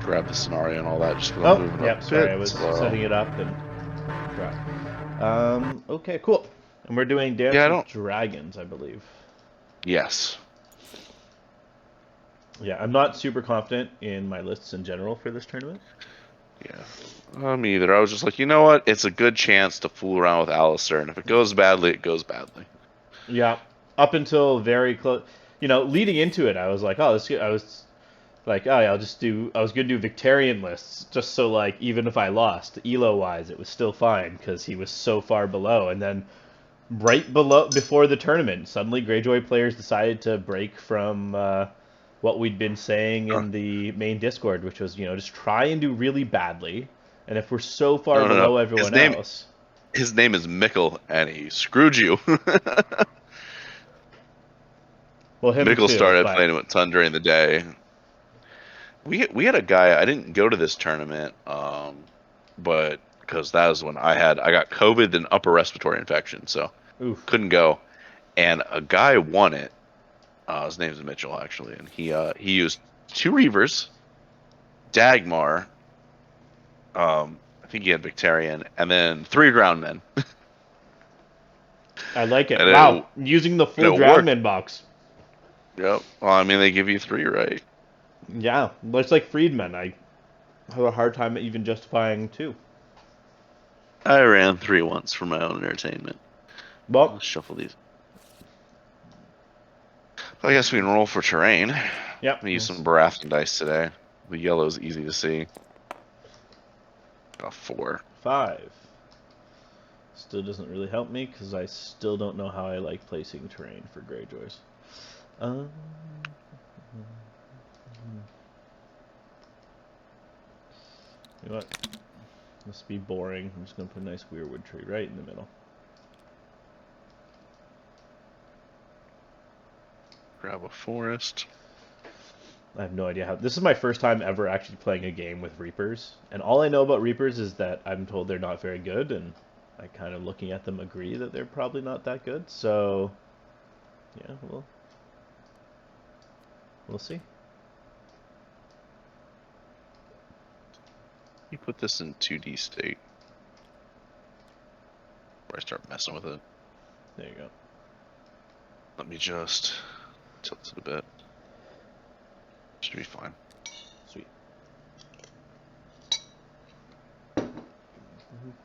grab the scenario and all that just because I'm Oh, moving a yep, sorry, bit I was slow. setting it up and forgot. Okay, cool. And we're doing Dance Yeah, I with don't. Dragons, I believe. Yes. Yeah, I'm not super confident in my lists in general for this tournament. Yeah. Me either. I was just like, you know what? It's a good chance to fool around with Alliser, and if it goes badly, it goes badly. Yeah, up until very close, leading into it, I was like, oh, this. I was like, oh, yeah, I'll just do. I was gonna do Victorian lists just so like even if I lost, elo wise, it was still fine because he was so far below. And then right below before the tournament, suddenly Greyjoy players decided to break from what we'd been saying Uh, in the main Discord, which was just try and do really badly, and if we're so far no, no, no. below His everyone name, else, his name is Mikkel, and he screwed you. well, him Mikkel too, started but playing with Ton during the day. We had a guy. I didn't go to this tournament, but because that was when I got COVID and upper respiratory infection, so oof. couldn't go. And a guy won it. His name's Mitchell actually, and he used 2 Reavers, Dagmar. I think he had Victorian, and then 3 Groundmen, I like it. and Wow, using the full it worked. Drownman box. Yep. Well, I mean, they give you 3, right? Yeah, it's like Friedman. I have a hard time even justifying two. I ran 3 once for my own entertainment. Well, Let's shuffle these. I guess we can roll for terrain. I'm yep. gonna use some Baratheon dice today. The yellow's easy to see. Got 4. 5. Still doesn't really help me because I still don't know how I like placing terrain for Greyjoys. Um, you know what? Must be boring. I'm just gonna put a nice weirwood tree right in the middle. Grab a forest. I have no idea how. This is my first time ever actually playing a game with Reapers, and all I know about Reapers is that I'm told they're not very good, and I kind of looking at them agree that they're probably not that good. So, yeah, we'll see. You put this in 2D state. Before I start messing with it. There you go. Let me just tilt it a bit. Should be fine. Sweet.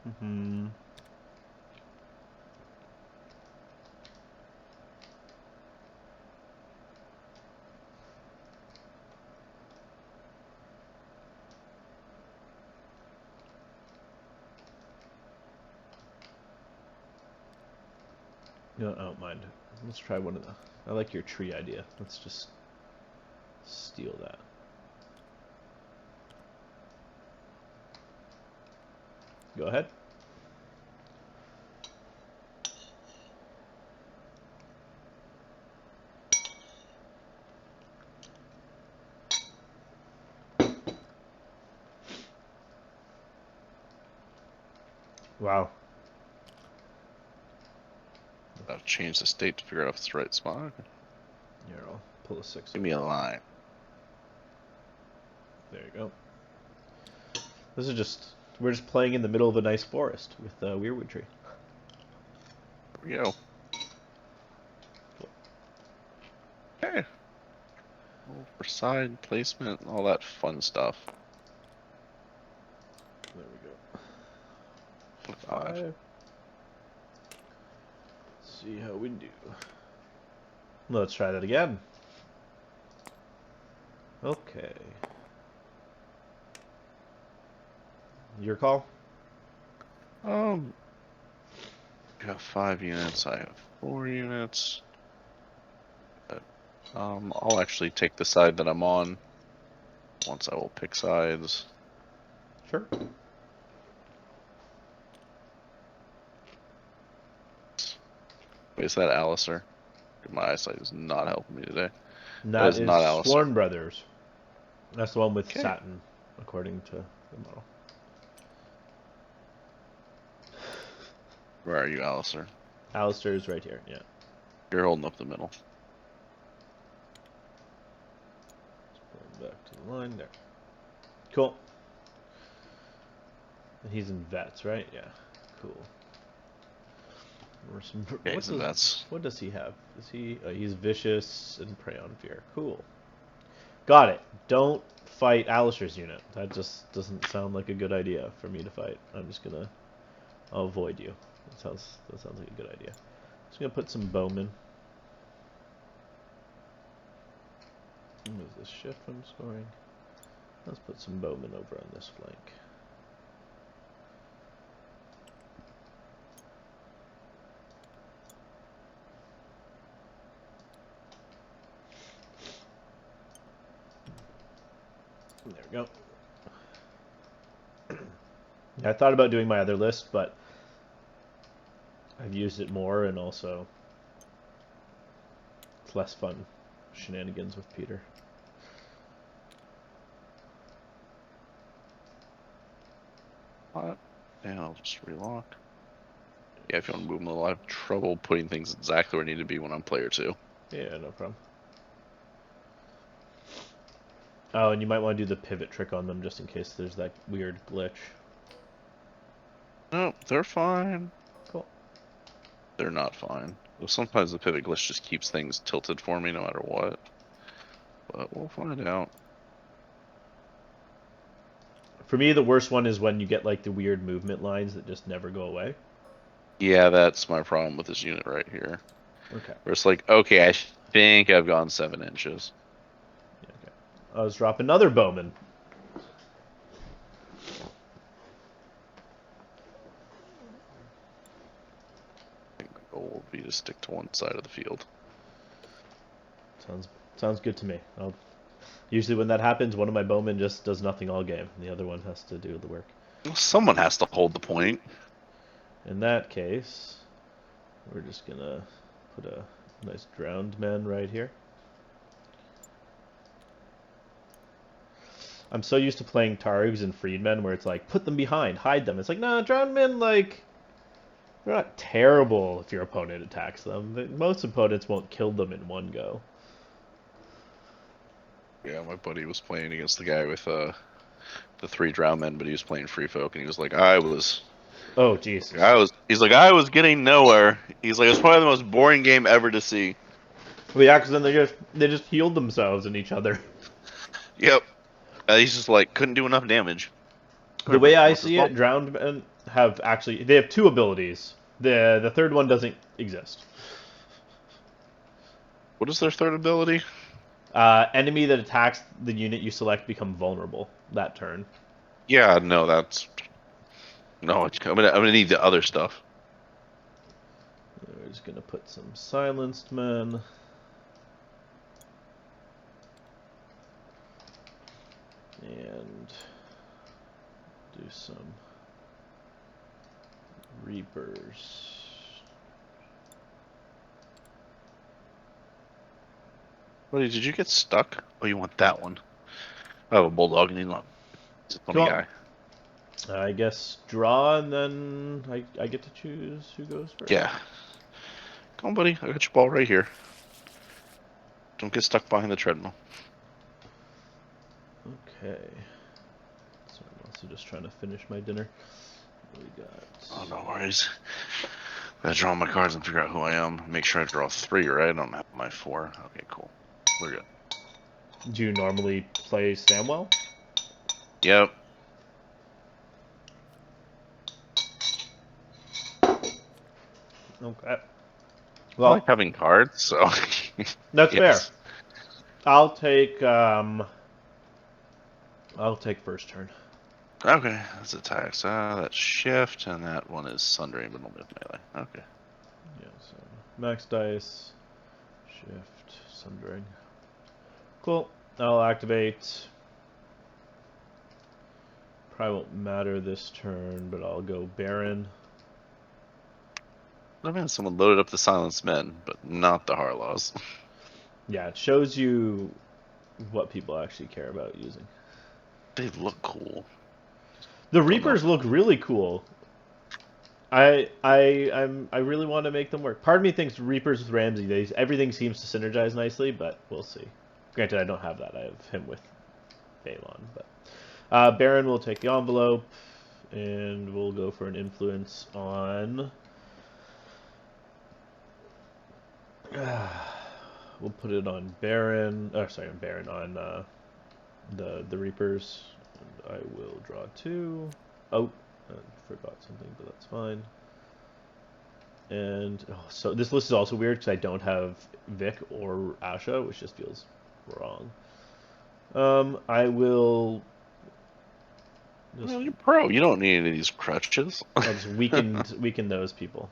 Mm-hmm. No, I don't mind. Let's try one of the. I like your tree idea. Let's just steal that. Go ahead. Wow. I'll change the state to figure out if it's the right spot. Here, I'll pull a 6 Give over me a there. line. There you go. This is just. We're just playing in the middle of a nice forest with a weirwood tree. There we go. Okay. Roll for side placement and all that fun stuff. There we go. 5. 5. See how we do. Let's try that again. Okay. Your call? You have 5 units. I have 4 units. But, I'll actually take the side that I'm on. Once I will pick sides. Sure. Wait, is that Alliser? My eyesight is not helping me today. And That that is is not Alliser. Sworn Brothers. That's the one with Okay. satin, according to the model. Where are you, Alliser? Alistair's right here, yeah. You're holding up the middle. Let's pull him back to the line there. Cool. And he's in vets, right? Yeah. Cool. Yeah, he's in vets. What does he have? Is he? He's vicious and prey on fear. Cool. Got it. Don't fight Alliser's unit. That just doesn't sound like a good idea for me to fight. I'm just gonna. I'll avoid you. That sounds like a good idea. Just gonna put some bowmen. What is this shift I'm scoring? Let's put some bowmen over on this flank. There we go. I thought about doing my other list, but I've used it more, and also it's less fun shenanigans with Peter. What? Yeah, I'll just relock. Yeah, if you want to move them a little, I have trouble putting things exactly where I need to be when I'm player 2. Yeah, no problem. Oh, and you might want to do the pivot trick on them just in case there's that weird glitch. No, they're fine. Cool. They're not fine. Well, sometimes the pivot glitch just keeps things tilted for me no matter what. But we'll find out. For me, the worst one is when you get like the weird movement lines that just never go away. Yeah, that's my problem with this unit right here. Okay. Where it's like, okay, I think I've gone 7 inches. Yeah, okay. Let's drop another bowman. I think the goal will be to stick to one side of the field. Sounds good to me. Usually when that happens, one of my bowmen just does nothing all game. The other one has to do the work. Well, someone has to hold the point. In that case, we're just gonna put a nice drowned man right here. I'm so used to playing Targs and Freedmen where it's like, put them behind, hide them. It's like, no, drowned men, like, they're not terrible if your opponent attacks them. Most opponents won't kill them in one go. Yeah, my buddy was playing against the guy with the 3 drown men, but he was playing free folk, and he was like, Oh, Jesus. He's like, I was getting nowhere. He's like, it's probably the most boring game ever to see. Well, yeah, because then they just healed themselves and each other. Yep. He's just like, couldn't do enough damage. The way I see it, drowned men they have 2 abilities. The third one doesn't exist. What is their third ability? Enemy that attacks the unit you select become vulnerable that turn. Yeah, no, that's no. I'm gonna need the other stuff. We're just gonna put some silenced men. And do some Reapers. Buddy, did you get stuck? Oh, you want that one? I have a bulldog and he's a funny Cool. guy. I guess draw, and then I get to choose who goes first. Yeah. Come on, buddy. I got your ball right here. Don't get stuck behind the treadmill. Okay. So I'm also just trying to finish my dinner. What do we got? Oh, no worries. Gotta draw my cards and figure out who I am. Make sure I draw 3, right? I don't have my 4. Okay, cool. We're good. Do you normally play Samwell? Yep. Okay. Well, I like having cards, so. That's yes. fair. I'll take first turn. Okay, that's attacks. That's shift, and that one is sundering, but only with melee. Okay. Yeah, so max dice, shift, sundering. Cool. I'll activate. Probably won't matter this turn, but I'll go Baron. Oh man, someone loaded up the silenced men, but not the Harlaws. Yeah, it shows you what people actually care about using. They look cool. The Reapers look really cool. I really want to make them work. Part of me thinks Reapers with Ramsay, everything seems to synergize nicely, but we'll see. Granted, I don't have that. I have him with Balon, but Baron will take the envelope, and we'll go for an influence on. We'll put it on Baron. Oh, sorry, on Baron on the Reapers. And I will draw 2. Oh, I forgot something, but that's fine. And so this list is also weird because I don't have Vic or Asha, which just feels wrong. I will. Well, you're pro. You don't need any of these crutches. I'll just weaken those people.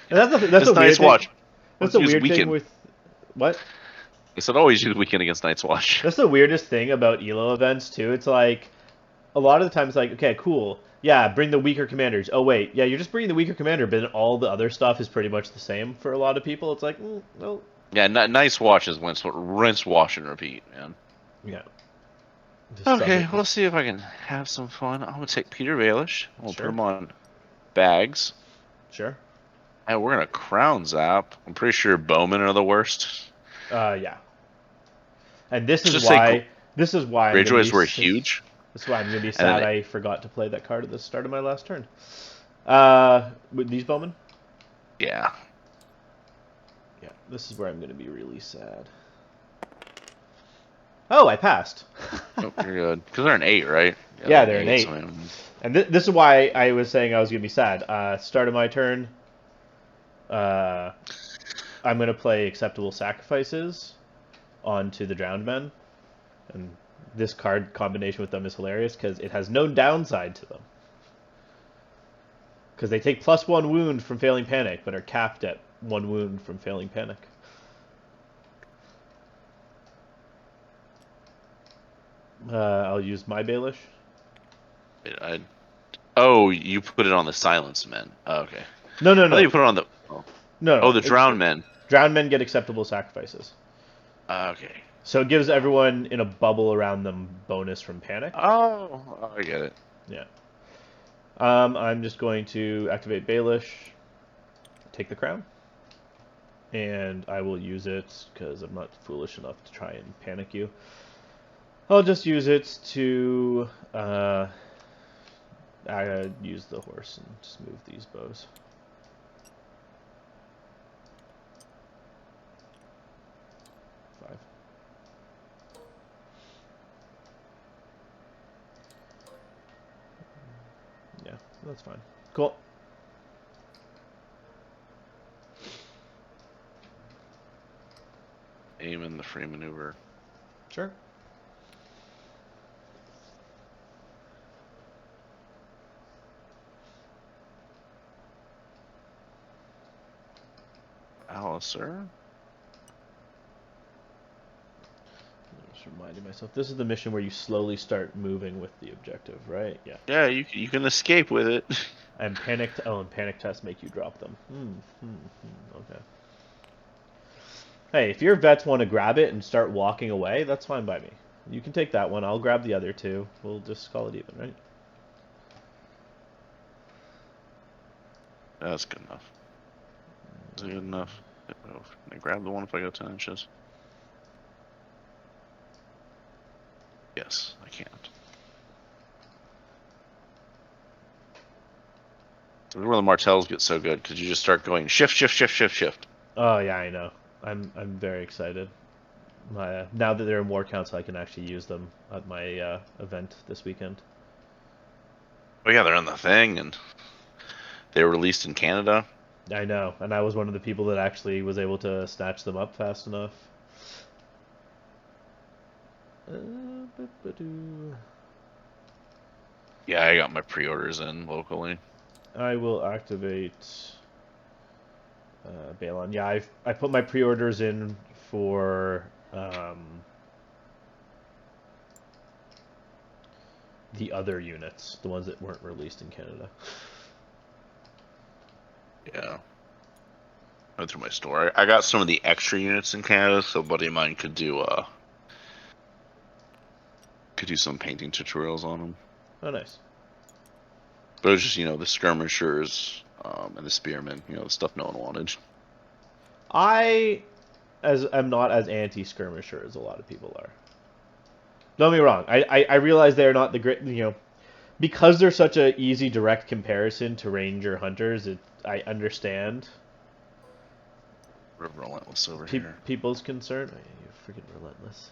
And that's the It's weird Night's thing. Watch. That's Let's the use weird thing weaken. with what? I said always use weaken against Night's Watch. That's the weirdest thing about ELO events too. It's like a lot of the time it's like, okay, cool, yeah, bring the weaker commanders. Oh wait, yeah, you're just bringing the weaker commander, but then all the other stuff is pretty much the same for a lot of people. It's like, well, Yeah, Night's Watch is rinse, wash, and repeat, man. yeah. Just Okay, let's see if I can have some fun. I'm gonna take Peter Baelish. We'll put him on bags. Sure. And we're gonna crown zap. I'm pretty sure Bowmen are the worst. Yeah. And this is Just why. say I'm Greyjoys were gonna be huge. That's why I'm gonna be And then sad I forgot to play that card at the start of my last turn. With these bowmen. Yeah. Yeah. This is where I'm gonna be really sad. Oh, I passed. Oh, you're good. Because they're an 8, right? Yeah, they're an 8. So And this is why I was saying I was going to be sad. Start of my turn, I'm going to play Acceptable Sacrifices onto the Drowned Men. And this card combination with them is hilarious because it has no downside to them. Because they take +1 wound from failing panic, but are capped at 1 wound from failing panic. I'll use my Baelish. Oh, you put it on the Silence Men. Oh, okay. No. I thought you put it on the... No. Oh, the Drowned Men. Drowned Men get Acceptable Sacrifices. Okay. So it gives everyone in a bubble around them bonus from panic. Oh, I get it. Yeah. I'm just going to activate Baelish, take the crown, and I will use it because I'm not foolish enough to try and panic you. I'll just use it to use the horse and just move these bows. Yeah, that's fine. Cool. Aim in the free maneuver. Sure. Alliser. Just reminding myself, this is the mission where you slowly start moving with the objective, right? Yeah. Yeah, you can escape with it. And panicked. Oh, and panic tests make you drop them. Okay. Hey, if your vets want to grab it and start walking away, that's fine by me. You can take that one. I'll grab the other 2. We'll just call it even, right? That's good enough. Is it good enough? Can I grab the one if I go 10 inches? Yes, I can't. This is where the Martells get so good, because you just start going shift, shift, shift, shift, shift. Oh yeah, I know. I'm very excited. Now that there are more counts, I can actually use them at my event this weekend. Oh yeah, they're on the thing, and they were released in Canada. I know, and I was one of the people that actually was able to snatch them up fast enough. Yeah, I got my pre-orders in locally. I will activate Balon. Yeah, I put my pre-orders in for the other units, the ones that weren't released in Canada. Yeah. I went through my store. I got some of the extra units in Canada, so a buddy of mine could do some painting tutorials on them. Oh, nice. But it was just, the skirmishers and the spearmen, the stuff no one wanted. I am not as anti-skirmisher as a lot of people are. Don't get me wrong. I realize they're not the great, because they're such a easy direct comparison to Ranger Hunters. I understand Relentless over here. people's concern. Oh, yeah, you're freaking relentless.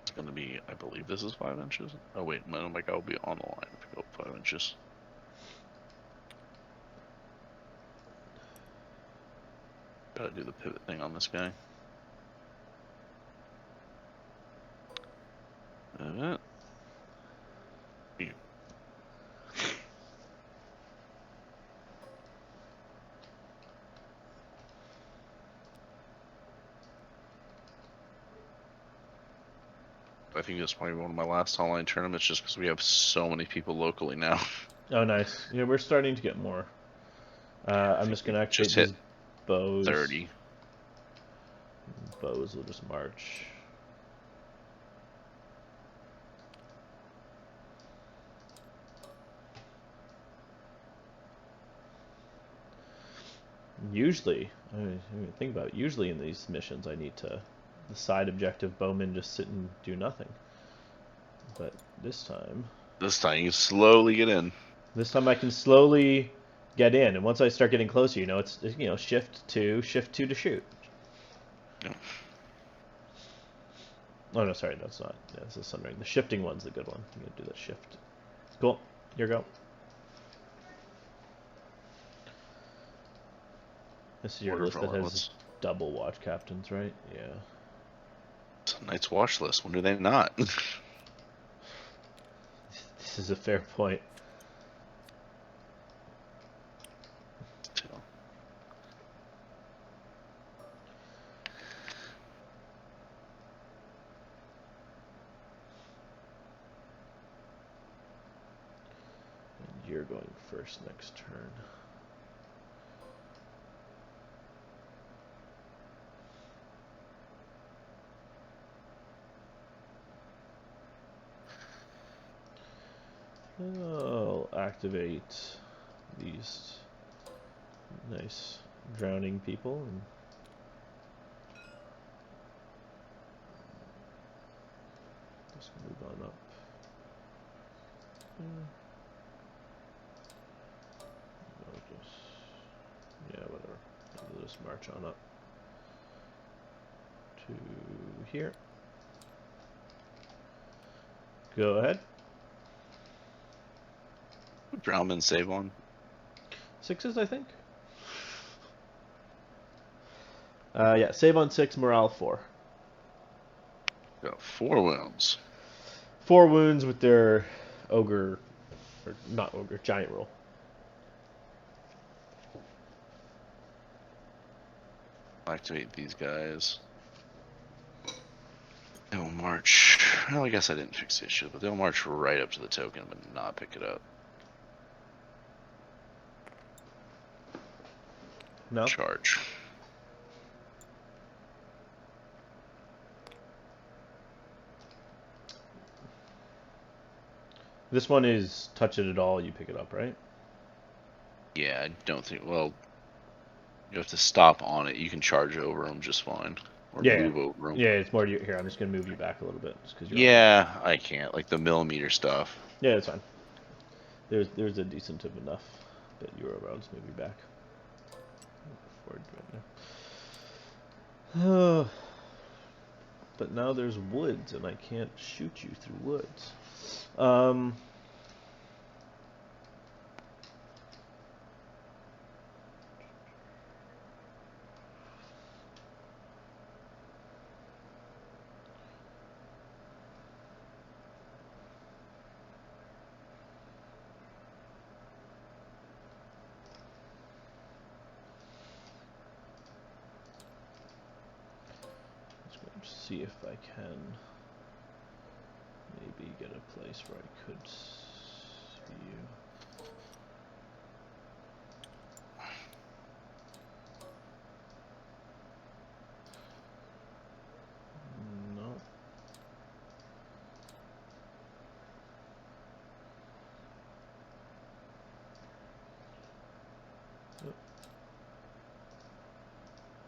It's gonna be, I believe this is 5 inches. Oh wait, no, my guy will be on the line if I go 5 inches. Gotta do the pivot thing on this guy. Pivot. I think it's probably one of my last online tournaments just because we have so many people locally now. Oh, nice. Yeah, we're starting to get more. I'm just going to activate these bows. 30. Bows will just march. Usually, I mean, think about it, usually in these missions I need to, the side objective bowmen just sit and do nothing. But this time... This time you slowly get in. This time I can slowly get in, and once I start getting closer, it's shift 2 to shoot. Yeah. Oh no, sorry, that's not. Yeah, this is Sunring. The shifting one's the good one. You gotta do the shift. Cool. Here we go. This is your list that has double watch captains, right? Yeah. It's a Night's watch list. When do they not? This is a fair point. And you're going first next turn. I'll activate these nice drowning people and just move on up. Whatever. I'll just march on up to here. Go ahead. Drownman save on? 6s, I think. Yeah, save on 6, morale 4. Got 4 wounds. 4 wounds with their ogre, or not ogre, giant roll. Activate these guys. They'll march. Well, I guess I didn't fix the issue, but they'll march right up to the token but not pick it up. No? Charge. This one is touch it at all, you pick it up, right? Yeah, I don't think. Well, you have to stop on it. You can charge over them just fine. Or move over them. Yeah, it's more to you. Here, I'm just going to move you back a little bit. Just 'cause you're I can't. Like the millimeter stuff. Yeah, it's fine. There's a decent of enough that you were around, just move you back. Forward right now. But now there's woods, and I can't shoot you through woods. See if I can maybe get a place where I could see you. No. Oh.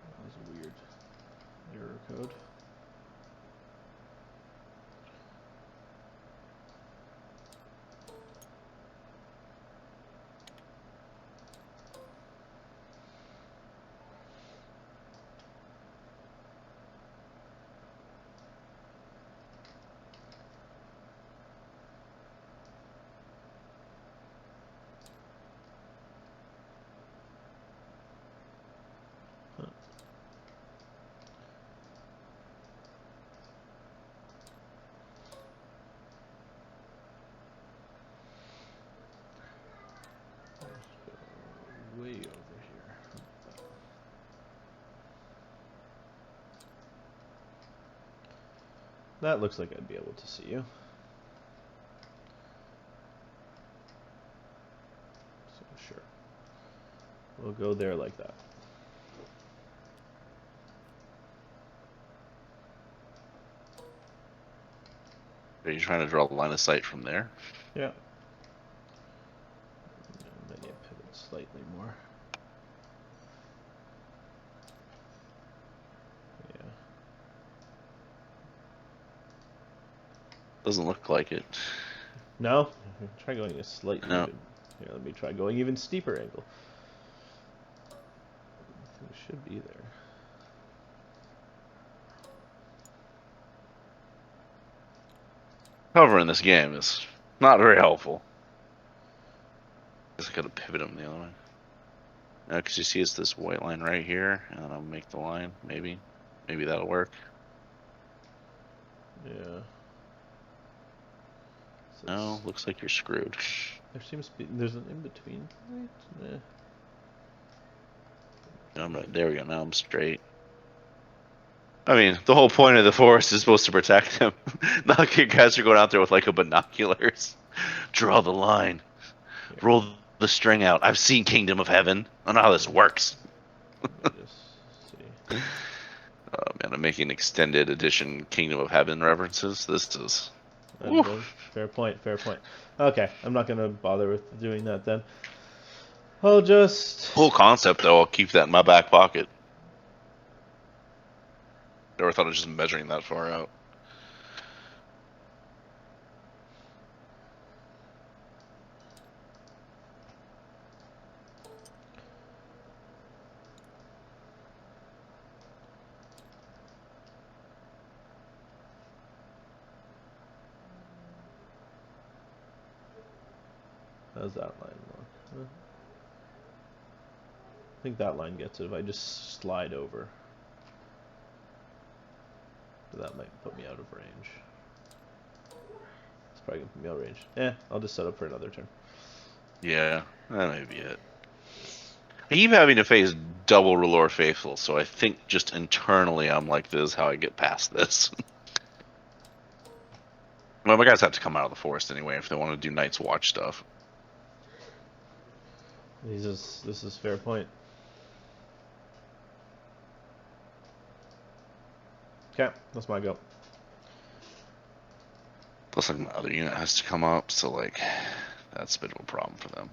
That was a weird error code. way over here. That looks like I'd be able to see you. So sure. We'll go there like that. Are you trying to draw the line of sight from there? Yeah. Maybe pivot slightly more. Yeah. Doesn't look like it. No? Try going a slightly No. even. Here, let me try going even steeper angle. It should be there. Cover in this game is not very helpful. Guess I gotta pivot them the other way. Now, because you see it's this white line right here, and then I'll make the line, maybe. Maybe that'll work. Yeah. So No, looks like you're screwed. there seems to be, there's an in-between point? Nah. No, there we go, now I'm straight. I mean, the whole point of the forest is supposed to protect him. Not you guys are going out there with like a binoculars. Draw the line. Here, Roll the string out. I've seen Kingdom of Heaven. I know how this works. let me just see. Oh man, I'm making extended edition Kingdom of Heaven references. This is... Fair point, fair point. Okay, I'm not going to bother with doing that then. I'll just... Cool concept, though. I'll keep that in my back pocket. Never thought of just measuring that far out. How's that line look? Huh? I think that line gets it if I just slide over. That might put me out of range. It's probably going to put me out of range. I'll just set up for another turn. Yeah, that may be it. I keep having to face double R'hllor Faithful, so I think just internally I'm like, this is how I get past this. Well, my guys have to come out of the forest anyway if they want to do Night's Watch stuff. This is fair point. Okay, that's my go. Plus, like, my other unit has to come up, so, like, that's a bit of a problem for them.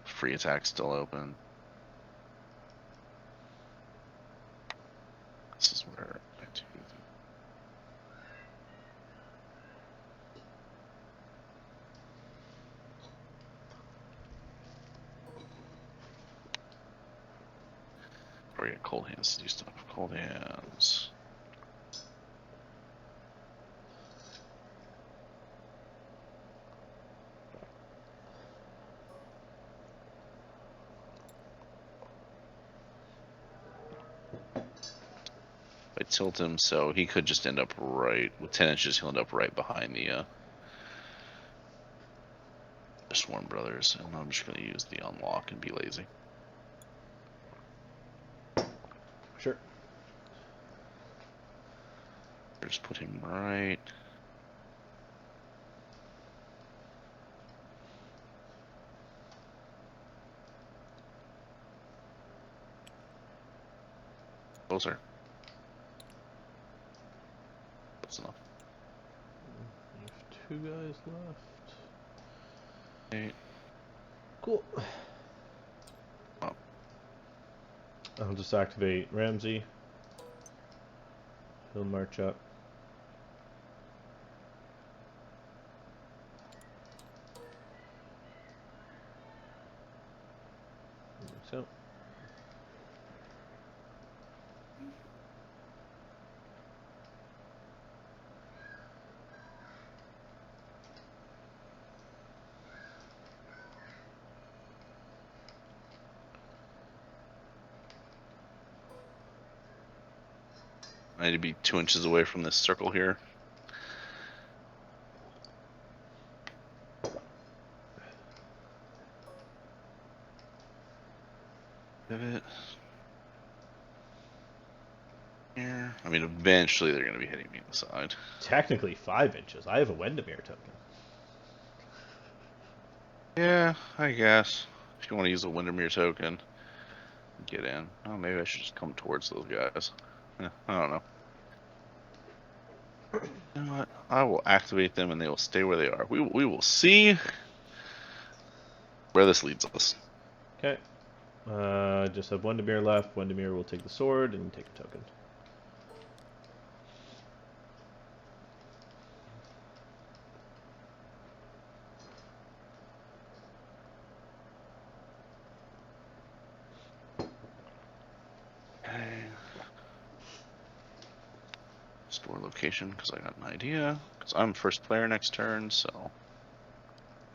Free attack still open. This is where I do or get cold hands to do stuff. Cold hands. I tilt him so he could just end up right with 10 inches. He'll end up right behind the Swarm Brothers, and I'm just gonna use the unlock and be lazy. Sure. Just put him right. Closer. That's enough. You have 2 guys left. Okay. Cool. Oh. I'll just activate Ramsay. He'll march up. Like so. I need to be 2 inches away from this circle here. Pivot. Here. I mean, eventually they're going to be hitting me in the side. Technically 5 inches. I have a Wendemere token. Yeah, I guess. If you want to use a Windermere token, get in. Oh, maybe I should just come towards those guys. Yeah, I don't know. You know what? I will activate them and they will stay where they are. We will see where this leads us. Okay. Just have Wendemere left. Wendemere will take the sword and take a token. Okay. Store location because I got an idea. Because I'm first player next turn, so.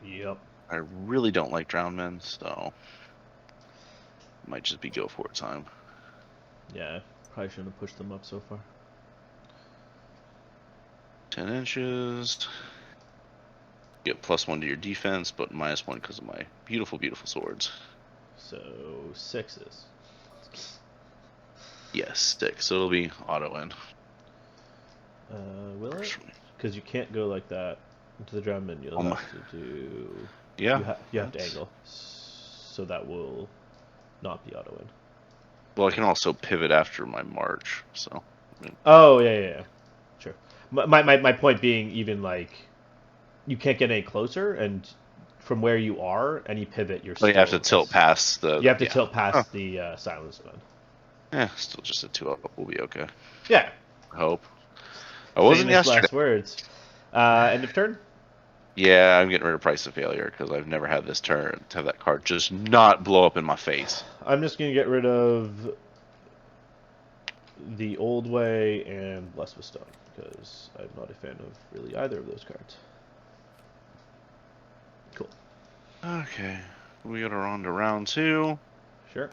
Yep. I really don't like drowned men, so. Might just be go for it time. Yeah, probably shouldn't have pushed them up so far. 10 inches. Get +1 to your defense, but -1 because of my beautiful, beautiful swords. So 6s. Yes, 6. So it'll be auto in. Will it? Because you can't go like that into the drum, and you'll have to do. Yeah. You have to angle, so that will not be auto in. Well, I can also pivot after my march, so. I mean, Oh yeah. Sure. My point being, even like, you can't get any closer, and from where you are, any pivot, you're well, still. you have to tilt past the. You have to tilt past the silence gun. Yeah, still just a 2-up. We'll be okay. Yeah. I hope. I wasn't Famous yesterday. last words. End of turn. Yeah, I'm getting rid of Price of Failure because I've never had this turn to have that card just not blow up in my face. I'm just gonna get rid of the Old Way and Blessed with Stone because I'm not a fan of really either of those cards. Cool. Okay, we got on to round 2. Sure.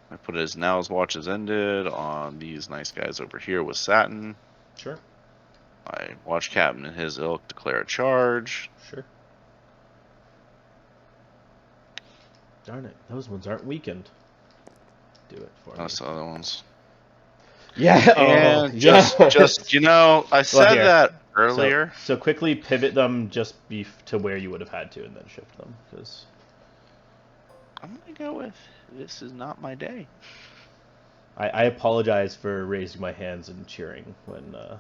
I put it as Now's Watch has ended on these nice guys over here with Satin. Sure. My Watch Captain and his ilk declare a charge. Sure. Darn it, those ones aren't weakened. Do it for That's me. the other ones. Yeah. And yeah. just I said here. that earlier. So quickly pivot them just to where you would have had to, and then shift them because. I'm gonna go with this is not my day. I apologize for raising my hands and cheering when that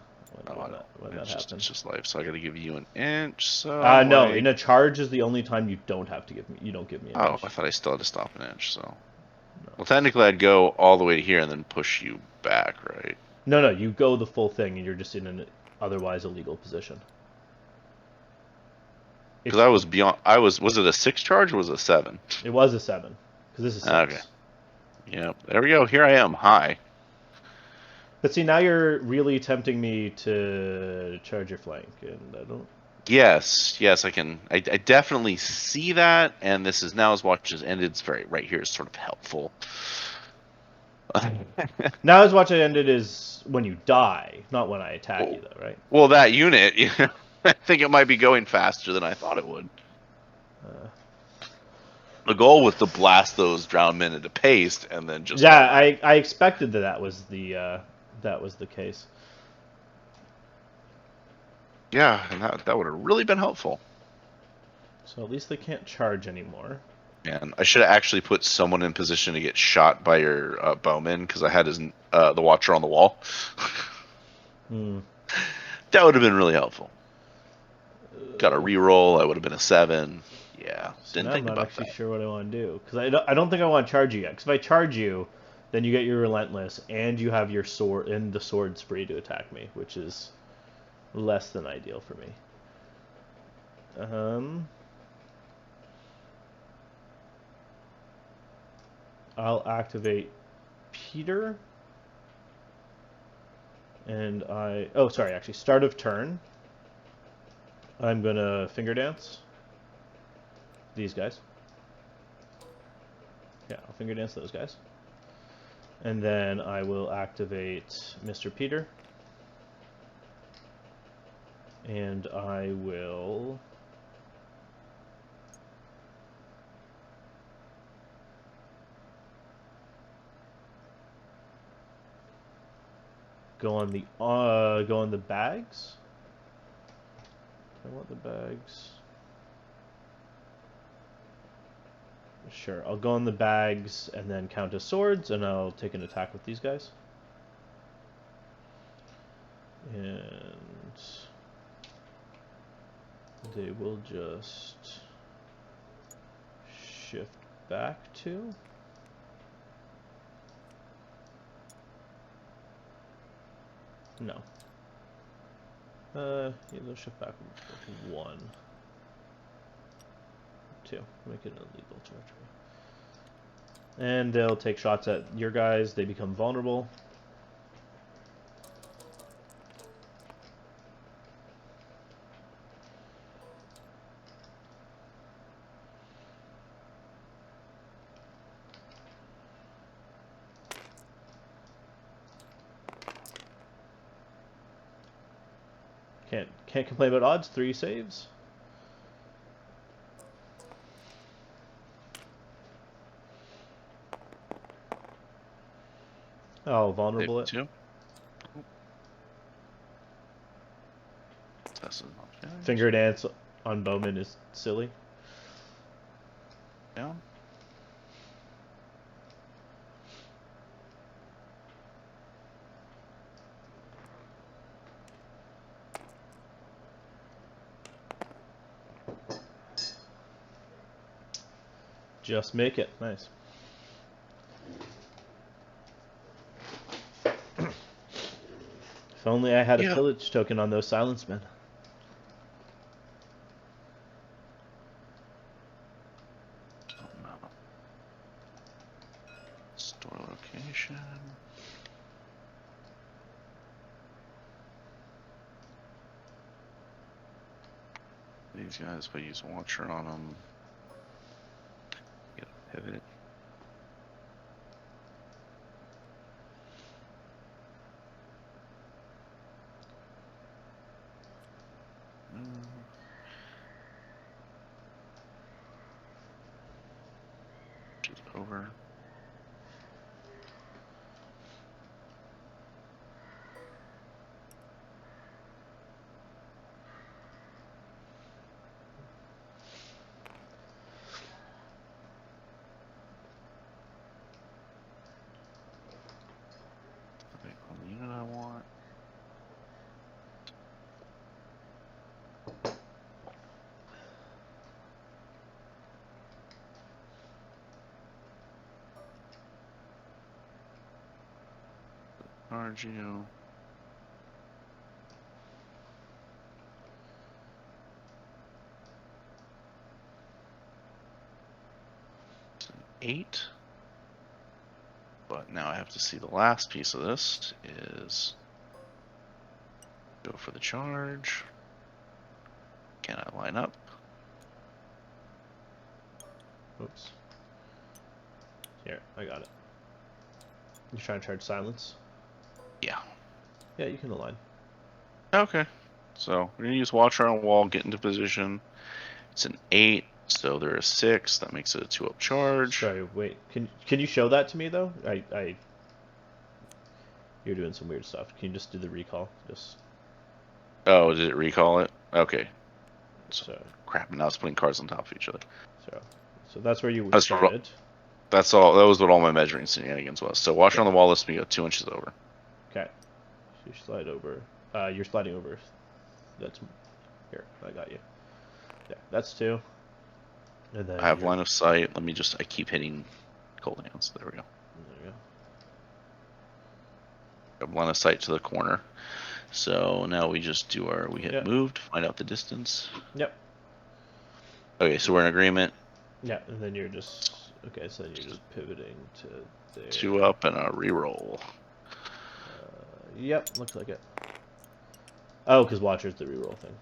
It's happened. just life, so I got to give you an inch. So No, like... in a charge is the only time you don't have to give me. You don't give me an inch. I thought I still had to stop an inch. So, No. well, technically, I'd go all the way to here and then push you back, right? No, you go the full thing, and you're just in an otherwise illegal position. Because I was beyond. Was it a 6 charge or was it a 7? It was a 7, because this is 6. Okay. Yeah, there we go. Here I am, high. But see, now you're really tempting me to charge your flank, and I don't. Yes, I can. I definitely see that, and this is Now's Watch has ended. It's right here is sort of helpful. Now as watch it ended is when you die, not when I attack you, though, right? Well, that unit, I think it might be going faster than I thought it would. The goal was to blast those drowned men into paste, and then just... Yeah, I expected that was the case. Yeah, and that would have really been helpful. So at least they can't charge anymore. And I should have actually put someone in position to get shot by your bowman, because I had his the Watcher on the wall. That would have been really helpful. Got a reroll. I would have been a 7. Yeah, didn't think about that. I'm not actually sure what I want to do, because I don't think I want to charge you yet. Because if I charge you, then you get your Relentless, and you have your sword and the sword spree to attack me, which is less than ideal for me. I'll activate Peter, and actually, start of turn. I'm gonna finger dance these guys. Yeah, I'll finger dance those guys. And then I will activate Mr. Peter. And I will... go on the bags. I want the bags. Sure, I'll go on the bags and then count as swords, and I'll take an attack with these guys. And they will just shift back to. No. Yeah, they'll shift back with 1. 2. Make it an illegal territory. And they'll take shots at your guys. They become vulnerable. Can't complain about odds. 3 saves. Oh, vulnerable it. 2. That's not bad. Finger dance on Bowman is silly. Down. Just make it. Nice. If only I had a pillage token on those silence men. Oh, no. Store location. These guys, if I use Watcher on them, get a pivot. Just over. On the unit I want. Charge you. It's an 8. But now I have to see the last piece of this is go for the charge. Can I line up? Oops. Here, I got it. You trying to charge silence? Yeah. Yeah, you can align. Okay. So we're gonna use Watcher on wall, get into position. It's an 8, so there is 6. That makes it a 2-up charge. Sorry, wait. Can you show that to me though? You're doing some weird stuff. Can you just do the recall? Just. Oh, did it recall it? Okay. So. Crap, now it's putting cards on top of each other. So that's where you That's started. That's all. That was what all my measuring shenanigans was. So Watcher on the wall lets me go 2 inches over. Okay. So you slide over. You're sliding over. That's here. I got you. Yeah, that's 2. And then I have line of sight. Let me just. I keep hitting cold hands. There we go. There you go. I have line of sight to the corner. So now we just do our. We hit move to find out the distance. Yep. Okay, so we're in agreement. Yeah, and then you're just. Okay, so then you're just pivoting to there. 2 up and a reroll. Yep, looks like it. Oh, because Watcher's the reroll thing.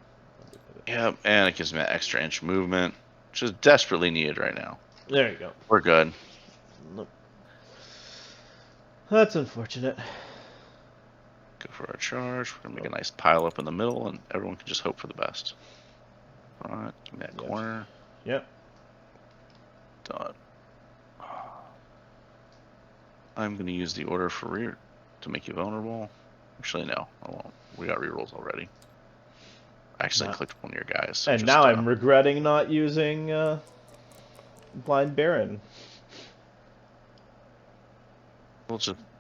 Yep, and it gives me that extra inch movement, which is desperately needed right now. There you go. We're good. Nope. That's unfortunate. Go for our charge. We're gonna make a nice pile up in the middle, and everyone can just hope for the best. Alright, give me that corner. Yep. Done. I'm gonna use the order for rear to make you vulnerable. Actually, no, I won't. We got rerolls already. I accidentally Nah. clicked one of your guys. So And just, now I'm regretting not using Blind Baron.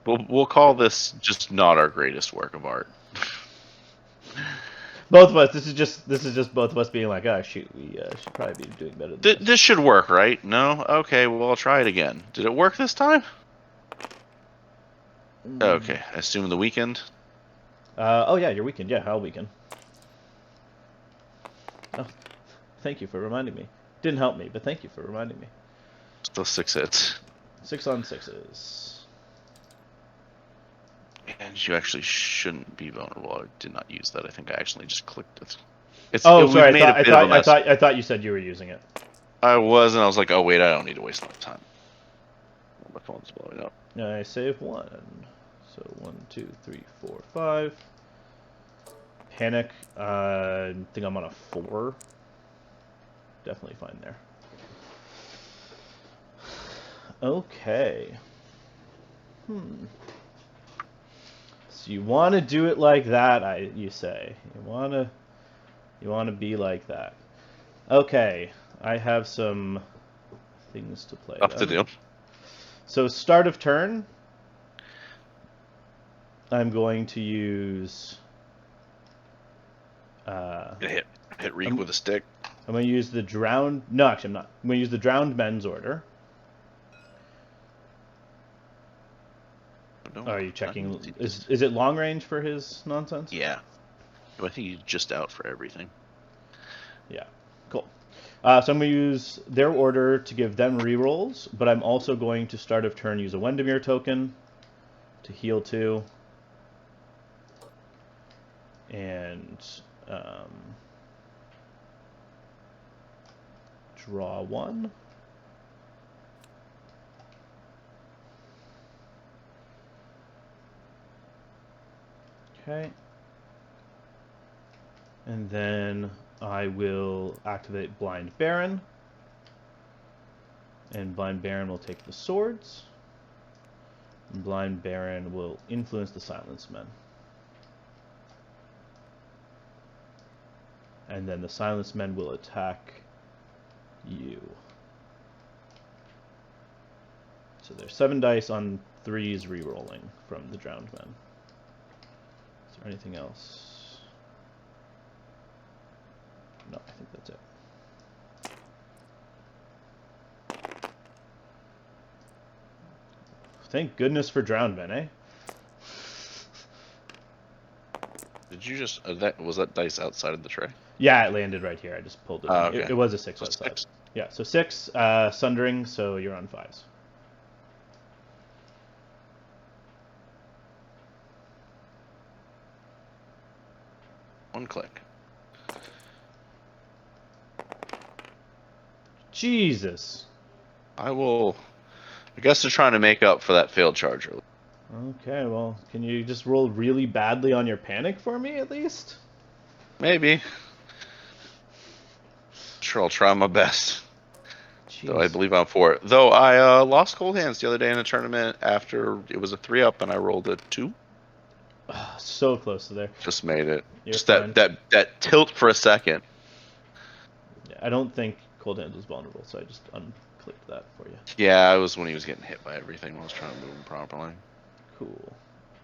we'll call this just not our greatest work of art. Both of us. This is just both of us being like, oh shoot, we should probably be doing better than this. This should work, right? No? Okay, well, I'll try it again. Did it work this time? Okay, I assume the weekend. Oh yeah, your weekend. Yeah, how weekend. Oh, thank you for reminding me. Didn't help me, but thank you for reminding me. Still 6 hits. 6 on 6s. And you actually shouldn't be vulnerable. I did not use that. I think I actually just clicked it. Oh, sorry. We've made a bit of a mess. I thought you said you were using it. I was, and I was like, oh wait, I don't need to waste my time. My phone's blowing up. I save 1. So 1, 2, 3, 4, 5. Panic. I think I'm on a 4. Definitely fine there. Okay. So you want to do it like that? You say you want to be like that. Okay. I have some things to play. Up to do. So start of turn. I'm going to use. Hit Reek with a stick. I'm going to use the drowned. No, actually, I'm not. I'm going to use the drowned men's order. No, Are you checking? Is it long range for his nonsense? Yeah. I think he's just out for everything. Yeah. Cool. So I'm going to use their order to give them rerolls, but I'm also going to start of turn use a Wendemere token to heal 2. And draw 1. Okay. And then I will activate Blind Baron. And Blind Baron will take the swords. And Blind Baron will influence the Silence Men. And then the Silence Men will attack you. So there's 7 dice on 3s rerolling from the Drowned Men. Is there anything else? No, I think that's it. Thank goodness for Drowned Men, eh? Did you just was that dice outside of the tray? Yeah, it landed right here. I just pulled it. Okay. It was a 6 So outside. 6. Yeah, so 6 sundering, so you're on 5s. One click. Jesus. I guess they're trying to make up for that failed charge earlier. Okay, well, can you just roll really badly on your panic for me, at least? Maybe. Sure, I'll try my best. Jeez. Though I believe I'm 4. Though I lost cold hands the other day in a tournament after it was a 3-up and I rolled a 2. So close to there. Just made it. You're Just fine. that tilt for a second. Yeah, I don't think Cold Hands was vulnerable, so I just unclicked that for you. Yeah, it was when he was getting hit by everything when I was trying to move him properly. Cool.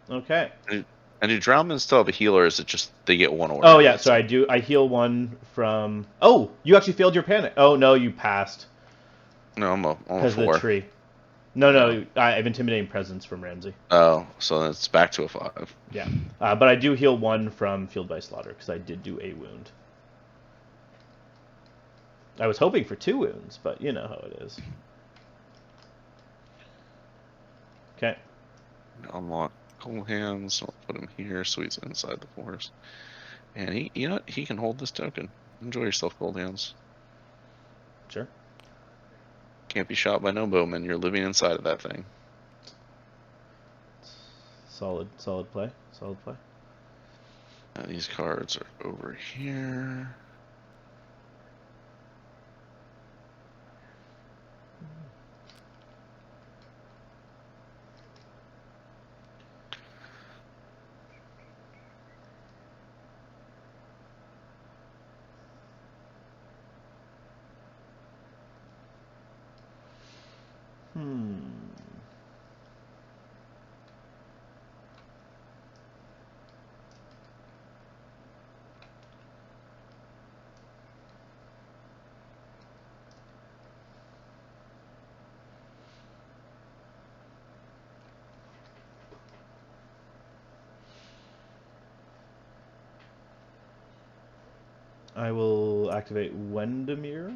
Okay. And do Drownmen still have a healer? Or is it just they get 1 order? Oh yeah, so I do. I heal 1 from. Oh, you actually failed your panic. Oh no, you passed. No, I'm a 4. Because of the tree. No, I have Intimidating Presence from Ramsay. Oh, so then it's back to a 5. Yeah, but I do heal 1 from Field by Slaughter because I did do a wound. I was hoping for 2 wounds, but you know how it is. Okay. Unlock cold hands. I'll put him here so he's inside the forest. And he can hold this token. Enjoy yourself, cold hands. Sure. Can't be shot by no bowman. You're living inside of that thing. Solid play. Solid play. Now these cards are over here. I will activate Wendemere.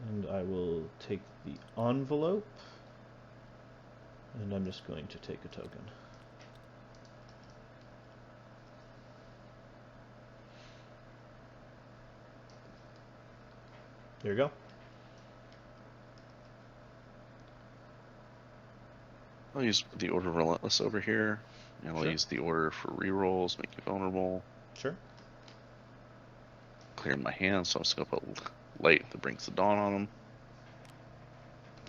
And I will take the envelope. And I'm just going to take a token. There you go. I'll use the Order of Relentless over here. And I'll Sure. use the Order for rerolls, make you vulnerable. Sure. Clear my hand, so I'm just going to put Light that brings the dawn on them.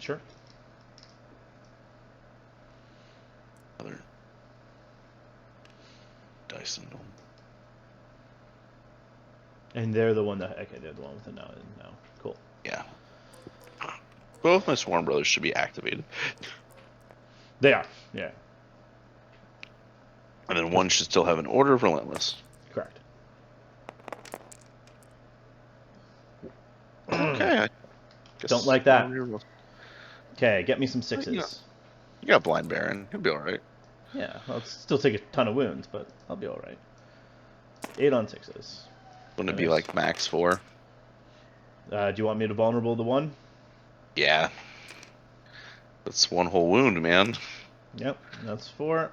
Sure. Other dice and And they're the one that... Okay, they're the one with it now. Cool. yeah. Both my Sworn Brothers should be activated. They are, yeah. And then one should still have an Order of Relentless. Correct. Okay. I guess Don't like that. rerolls. Okay, get me some sixes. You got Blind Baron. He'll be alright. Yeah, I'll still take a ton of wounds, but I'll be alright. 8 on 6s. Wouldn't it be like max 4? Do you want me to vulnerable the 1? Yeah. That's one whole wound, man. Yep, that's 4.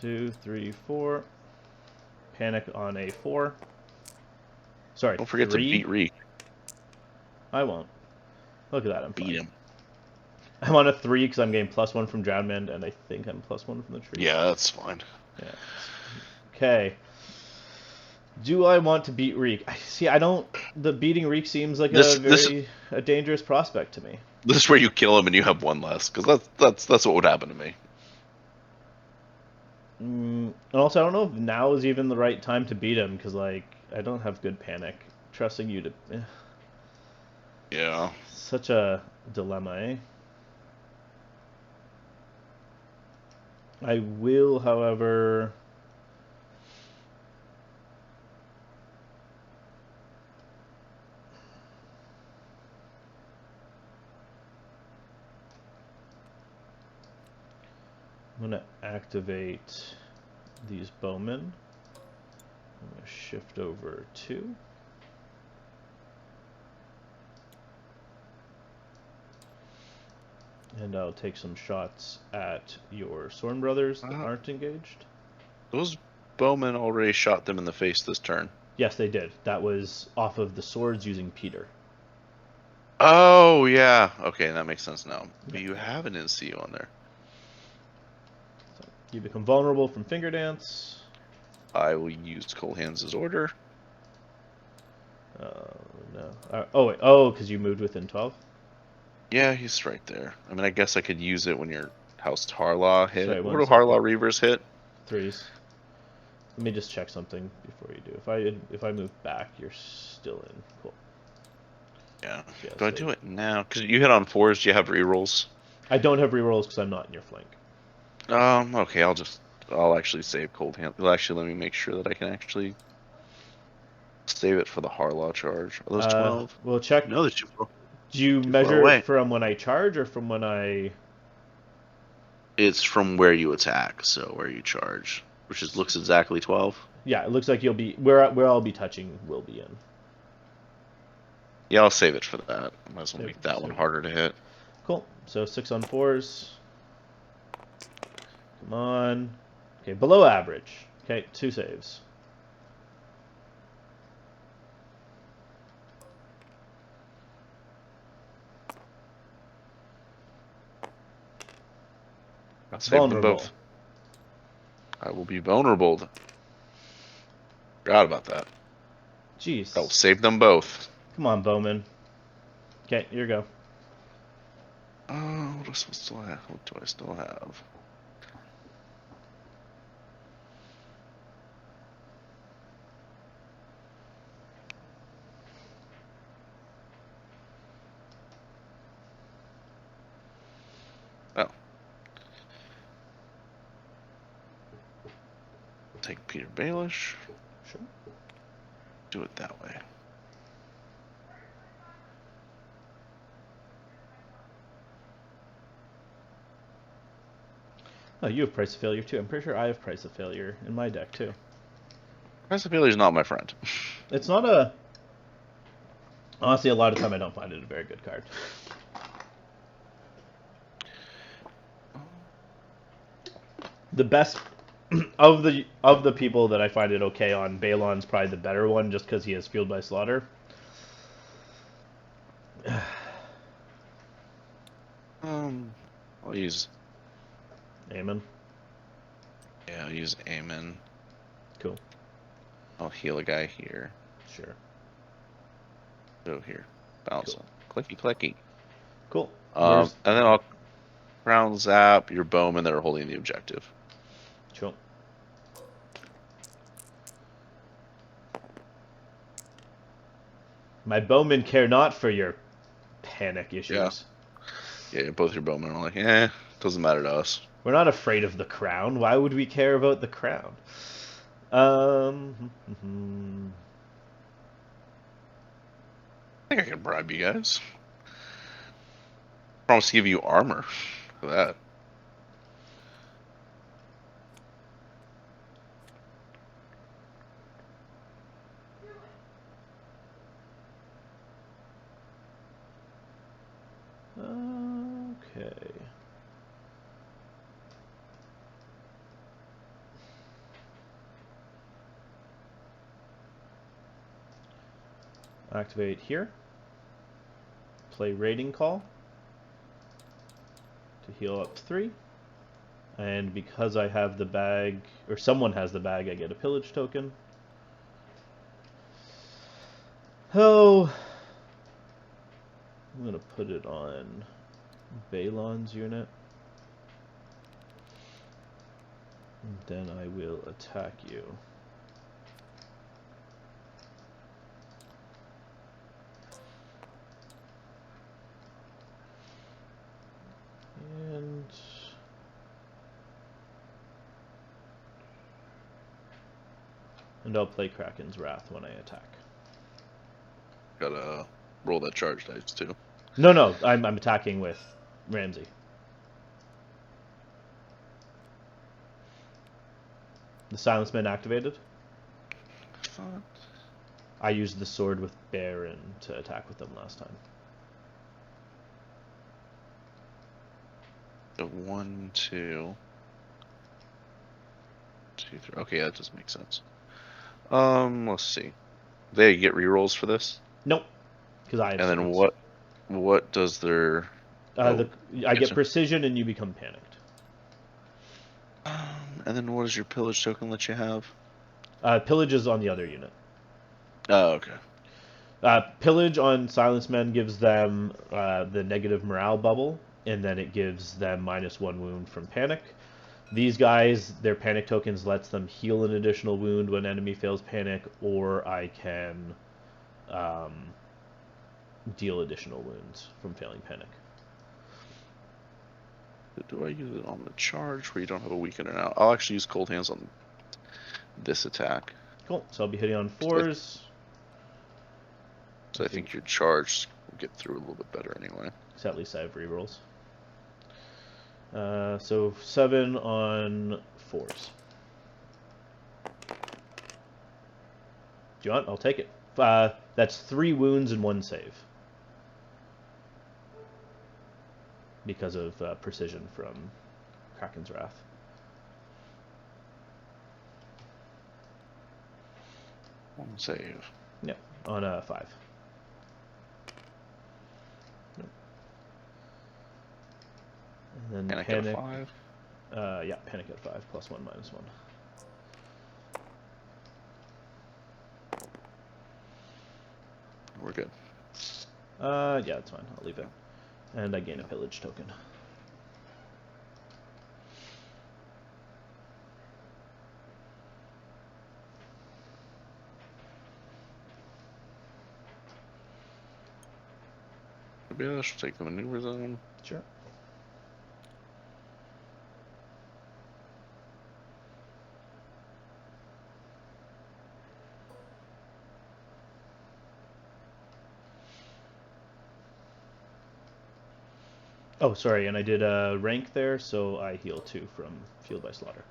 2, 3, 4. Panic on a 4. Sorry, Don't forget 3. to beat Reek. I won't. Look at that, I'm Beat fine. him. I'm on a 3 because I'm getting +1 from Drownmend, and I think I'm +1 from the tree. Yeah, that's fine. Yeah. Okay. Do I want to beat Reek? See, I don't... The beating Reek seems like a dangerous prospect to me. This is where you kill him and you have one less, because that's what would happen to me. And also, I don't know if now is even the right time to beat him, because, like, I don't have good panic. Trusting you to... Yeah. Such a dilemma, eh? I will, however... I'm going to activate these bowmen. I'm going to shift over 2. And I'll take some shots at your Sorn brothers that aren't engaged. Those bowmen already shot them in the face this turn. Yes, they did. That was off of the swords using Peter. Oh, yeah. Okay, that makes sense now. But you have an NCU on there. So you become vulnerable from Finger Dance. I will use Cold Hands' order. No. Oh, wait. Oh, because you moved within 12? Yeah, he's right there. I mean, I guess I could use it when your House Harlaw hit. Sorry, Where do Harlaw Reavers hit? 3s. Let me just check something before you do. If I move back, you're still in. Cool. Yeah. Yeah, Do I do it now? Because you hit on 4s. Do you have rerolls? I don't have rerolls because I'm not in your flank. Okay. I'll actually save Cold Hand. Well, actually, let me make sure that I can actually save it for the Harlaw charge. Are those 12? We'll check. No, there's 2. Do you measure it from when I charge or from when I... It's from where you attack, so where you charge, which looks exactly 12. Yeah, it looks like you'll be... Where I'll be touching will be in. Yeah, I'll save it for that. Might as well Save make it, that save one it. harder to hit. Cool. So 6 on 4s. Come on. Okay, below average. Okay, 2 saves. I'll save them Vulnerable. both. I will be vulnerable. Forgot about that. Jeez. I'll save them both. Come on, Bowman. Okay, here you go. What do I still have? Oh. Take Peter Baelish. Sure. Do it that way. Oh, you have Price of Failure too. I'm pretty sure I have Price of Failure in my deck too. Possibility's not my friend. It's not a. Honestly, a lot of time I don't find it a very good card. The best of the people that I find it okay on, Balon's probably the better one, just because he has Fueled by Slaughter. I'll use. Amen. Yeah, I'll use Amen. Cool. I'll heal a guy here. Sure. Go here. Bounce. Cool. Clicky clicky. Cool. And then I'll crown zap your bowmen that are holding the objective. Cool. My bowmen care not for your panic issues. Yeah, both your bowmen are like, doesn't matter to us. We're not afraid of the crown. Why would we care about the crown? I think I can bribe you guys. Promise to give you armor for that. Okay. Activate here. Play Raiding Call to heal up 3. And because I have the bag, or someone has the bag, I get a pillage token. Oh, I'm going to put it on Balon's unit. And then I will attack you. And I'll play Kraken's Wrath when I attack. Gotta roll that charge dice too. No, I'm attacking with Ramsay. The Silence Men activated. I used the sword with Baron to attack with them last time. The 1, 2, 2, 3. Okay, that does make sense. Let's see. They get rerolls for this. Nope, because I have. And then what does their? I get precision, and you become panicked. And then what does your pillage token let you have? Pillage is on the other unit. Oh, okay. Pillage on Silence Men gives them the negative morale bubble, and then it gives them -1 wound from panic. These guys, their panic tokens lets them heal an additional wound when enemy fails panic, or I can deal additional wounds from failing panic. Do I use it on the charge where you don't have a weakener now? I'll actually use Cold Hands on this attack. Cool. So I'll be hitting on 4s. So I think your charge will get through a little bit better anyway. So at least I have rerolls. So 7 on 4s. Do you want? I'll take it. That's 3 wounds and 1 save. Because of precision from Kraken's Wrath. One save. Yep, on 5. Yep. And then Panic at 5? Yeah, Panic at 5, +1, -1. We're good. Yeah, that's fine. I'll leave it. And I gain a pillage token. Maybe I should take the maneuver zone. Sure. Oh, sorry, and I did a rank there, so I heal 2 from Fueled by Slaughter.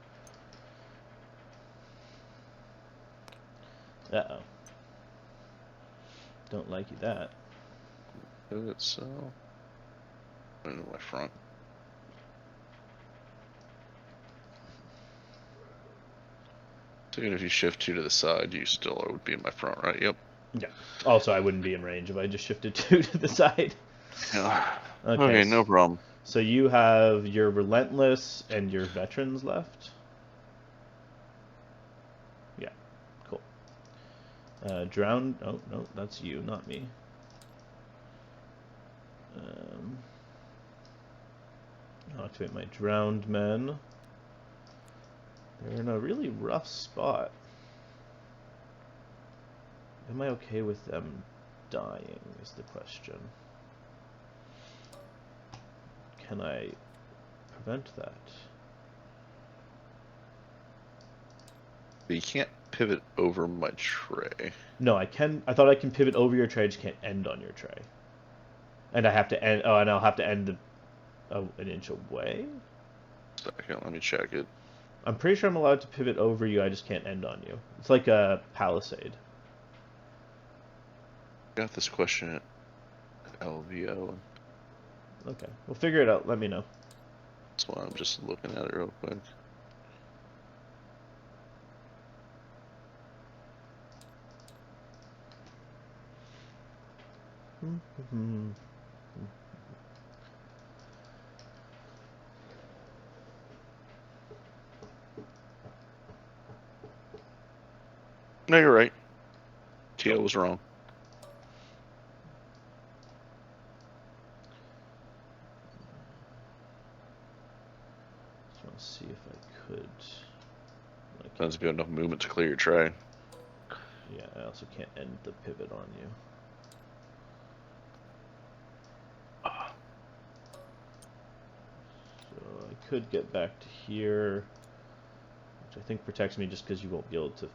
Uh-oh. Don't like you that. Pivot cell. Into my front. So even if you shift 2 to the side, you still would be in my front, right? Yep. Yeah. Also, I wouldn't be in range if I just shifted 2 to the side. Yeah. Okay, No problem. So you have your Relentless and your Veterans left? Yeah, cool. Drowned... Oh, no, that's you, not me. I'll activate my Drowned Men. They're in a really rough spot. Am I okay with them dying, is the question. Can I prevent that? But you can't pivot over my tray. No, I can. I thought I can pivot over your tray. I just can't end on your tray. And I have to end. Oh, and I'll have to end an inch away. Second, let me check it. I'm pretty sure I'm allowed to pivot over you. I just can't end on you. It's like a palisade. Got this question at LVO. Okay, we'll figure it out. Let me know. That's why I'm just looking at it real quick. No, you're right. Teal was wrong. Just want to see if I could. That's good enough movement to clear your tray. Yeah, I also can't end the pivot on you. So I could get back to here, which I think protects me just because you won't be able to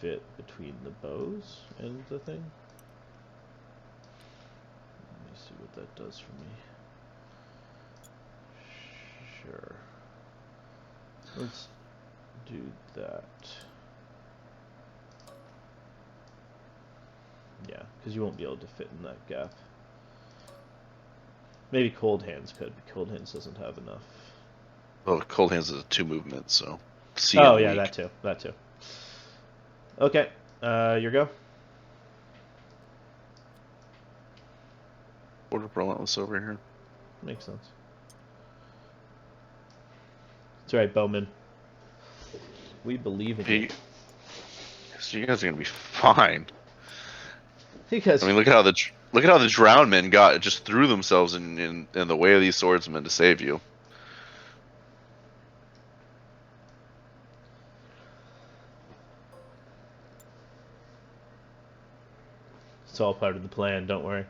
fit between the bows and the thing. Let me see what that does for me. Sure. Let's do that. Yeah, because you won't be able to fit in that gap. Maybe Cold Hands could, but Cold Hands doesn't have enough. Well, Cold Hands is a 2 movement, so. Oh, yeah, that too. That too. Okay, your go. Order Relentless over here. Makes sense. It's alright, Bowman. We believe in you. So you guys are gonna be fine. Because I mean, look at how the drowned men just threw themselves in the way of these swordsmen to save you. it's all part of the plan, don't worry.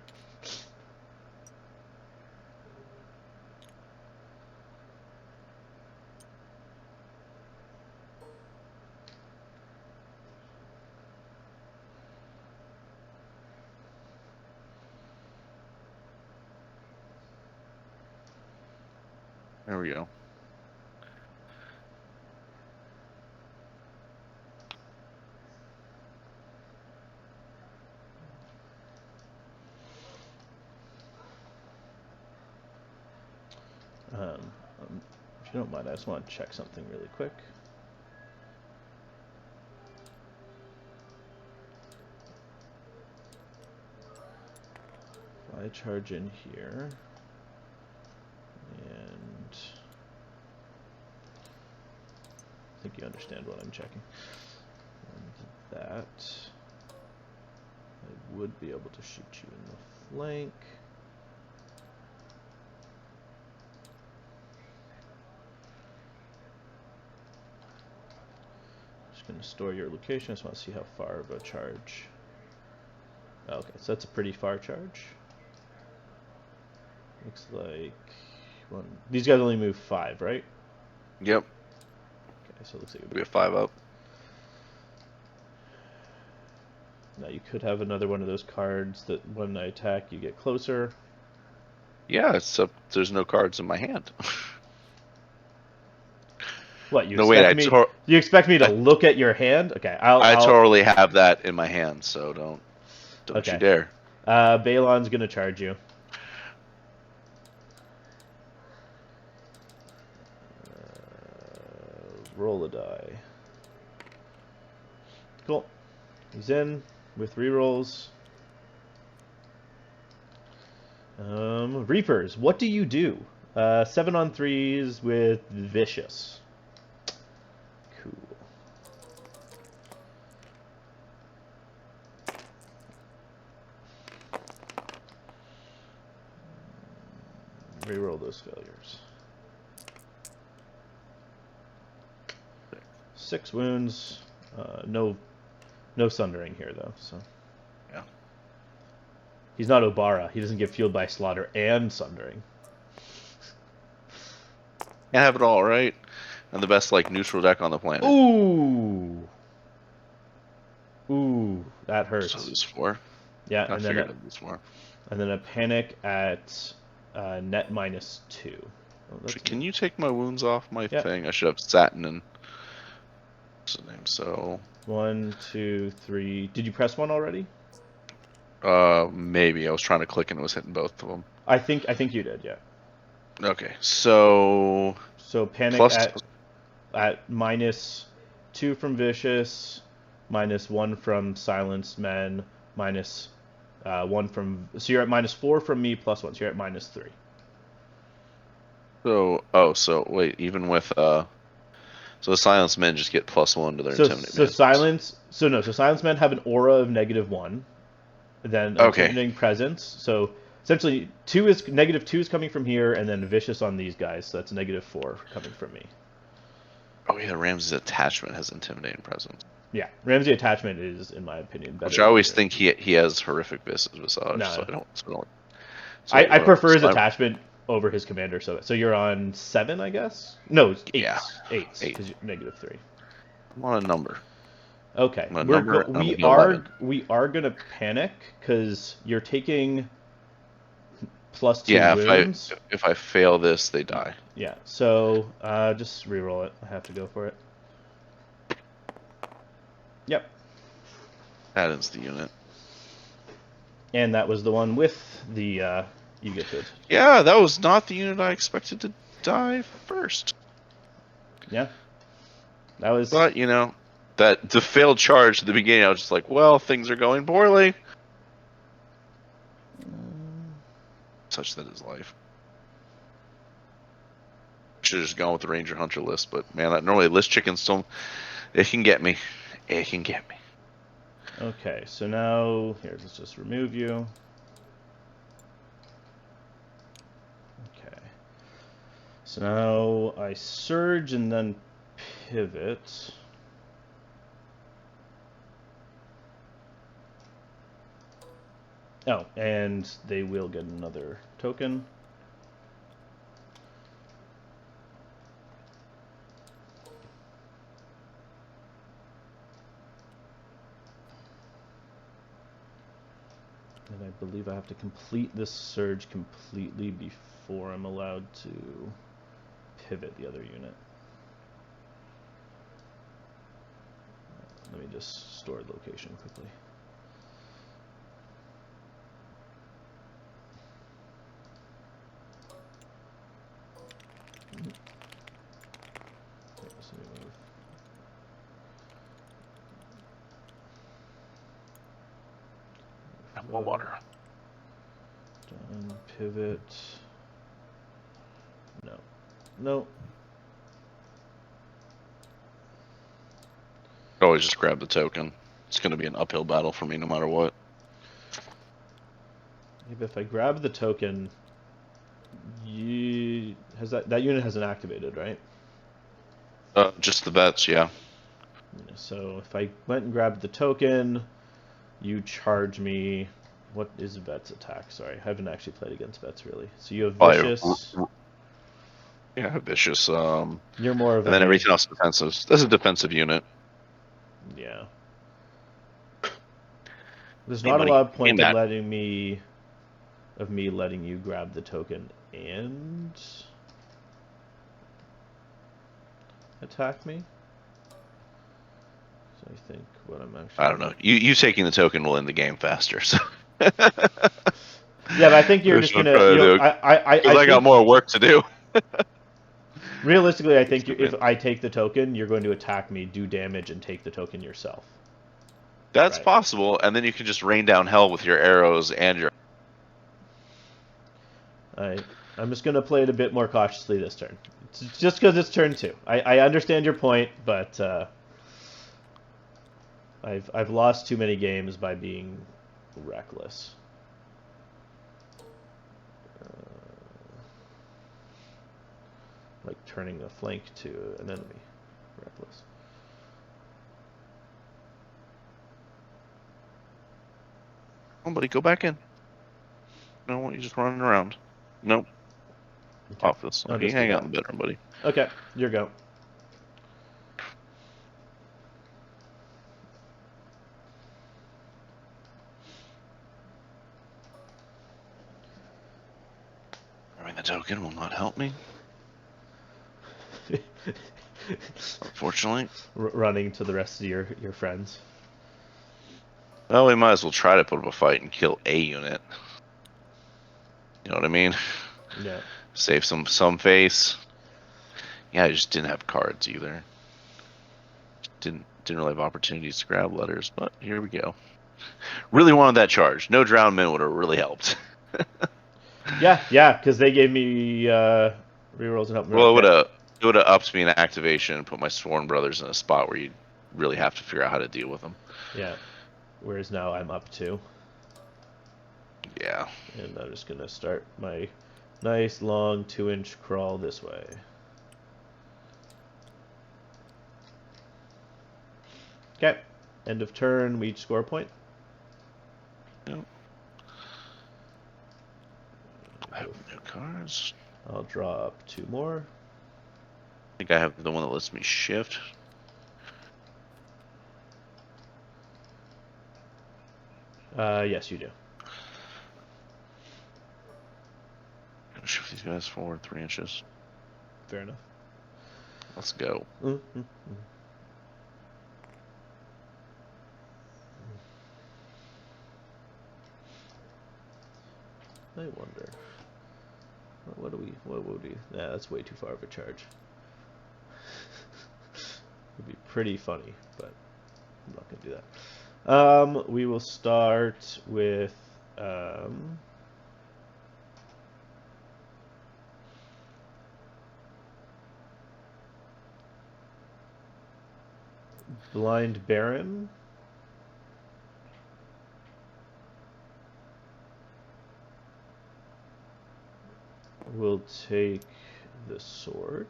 There we go. If you don't mind, I just want to check something really quick. If I charge in here, and I think you understand what I'm checking. And that, I would be able to shoot you in the flank. Just going to store your location. I just want to see how far of a charge. Okay, so that's a pretty far charge. Looks like these guys only move 5, right? Yep. Okay, so it looks like We have 5 up. Now you could have another one of those cards that when I attack you get closer. Yeah, except there's no cards in my hand. What, you No, wait, expect me? You expect me to look at your hand? Okay, I I'll. totally have that in my hand, so don't you Okay. dare. Balon's gonna charge you. Roll a die. Cool. He's in with rerolls. Reapers, what do you do? 7 on 3s with Vicious. Cool. Reroll those failures. 6 wounds. No sundering here though. So Yeah. he's not Obara. He doesn't get fueled by slaughter and sundering. Can't have it all, right? And the best like neutral deck on the planet. Ooh. Ooh, that hurts. So there's 4. Yeah, I figured it was 4. and then a panic at net -2. Oh, Can you take my wounds off my Yeah. thing? I should have satin and what's the name? So 1, 2, 3. Did you press 1 already? maybe I was trying to click and it was hitting both of them. I think you did. Yeah. Okay, so Panic plus at -2 from Vicious, -1 from Silenced Men, -1 from. So you're at -4 from me plus 1. So you're at -3. so wait, even with so the silenced men just get +1 to their intimidate. So Silenced Men have an aura of -1, then intimidating presence. So essentially, -2 is coming from here, and then Vicious on these guys. So that's -4 coming from me. Oh yeah, Ramsay's attachment has intimidating presence. Yeah, Ramsay attachment is, in my opinion, better. Which I always think he has horrific visage. No. So I prefer his attachment over his commander. So you're on 7, I guess. No, 8. Yeah, 8 because you're -3. I'm on a number. Okay, we are gonna panic because you're taking +2 wounds. If I fail this, they die. Yeah, so just reroll it. I have to go for it. Yep. That is the unit. And that was the one with the you get good. Yeah, that was not the unit I expected to die first. Yeah. That was. But that the failed charge at the beginning, I was just like, well, things are going poorly. Such that is life. Should have just gone with the Ranger Hunter list, but man, that normally list chickens don't. It can get me. It can get me. Okay, so now here, let's just remove you. Okay. So now I surge and then pivot. Oh, and they will get another token. And I believe I have to complete this surge completely before I'm allowed to pivot the other unit. Let me just store location quickly. More water. Done. Pivot. No. No. Always just grab the token. It's going to be an uphill battle for me no matter what. If I grab the token, that unit hasn't activated, right? Just the bets, yeah. So if I went and grabbed the token, you charge me. What is Vet's attack? Sorry, I haven't actually played against Vets really. So you have Vicious. Yeah, Vicious. You're more of. And then everything else defensive. This is a defensive unit. Yeah. There's not a lot of point in me letting you grab the token, and attack me. So I think what I'm actually... I don't know. You taking the token will end the game faster. So. Yeah, but I think you're That's just what I'm gonna, trying you to know, do. Because I got think more work to do. realistically, I think Stupid. if I take the token, you're going to attack me, do damage, and take the token yourself. That's Right. possible, and then you can just rain down hell with your arrows and your. I'm just gonna play it a bit more cautiously this turn. It's just because it's turn 2. I understand your point, but I've lost too many games by being reckless. Like turning a flank to an enemy. Reckless. Come on, buddy, go back in. No, you just running around. Nope. Okay. Office. I'll Okay, just do hang out that. in the bedroom, buddy. Okay, your go. Throwing the token will not help me, unfortunately. Running to the rest of your friends. Well, we might as well try to put up a fight and kill a unit. You know what I mean? Yeah. Save some face. Yeah, I just didn't have cards either. Didn't really have opportunities to grab letters, but here we go. Really wanted that charge. No drowned men would have really helped. Yeah, because they gave me rerolls and help me. Well, Okay. it would have upped me in activation and put my sworn brothers in a spot where you really have to figure out how to deal with them. Yeah. Whereas now I'm up 2. Yeah. And I'm just gonna start my nice long 2-inch crawl this way. Okay. End of turn, we each score a point. Yep. I have no cards. I'll draw up 2 more. I think I have the one that lets me shift. Yes, you do. Gonna shift these guys forward 3 inches. Fair enough. Let's go. Mm-hmm. I wonder. What would we? Nah, that's way too far of a charge. It'd be pretty funny, but I'm not gonna do that. We will start with Blind Baron. We'll take the sword.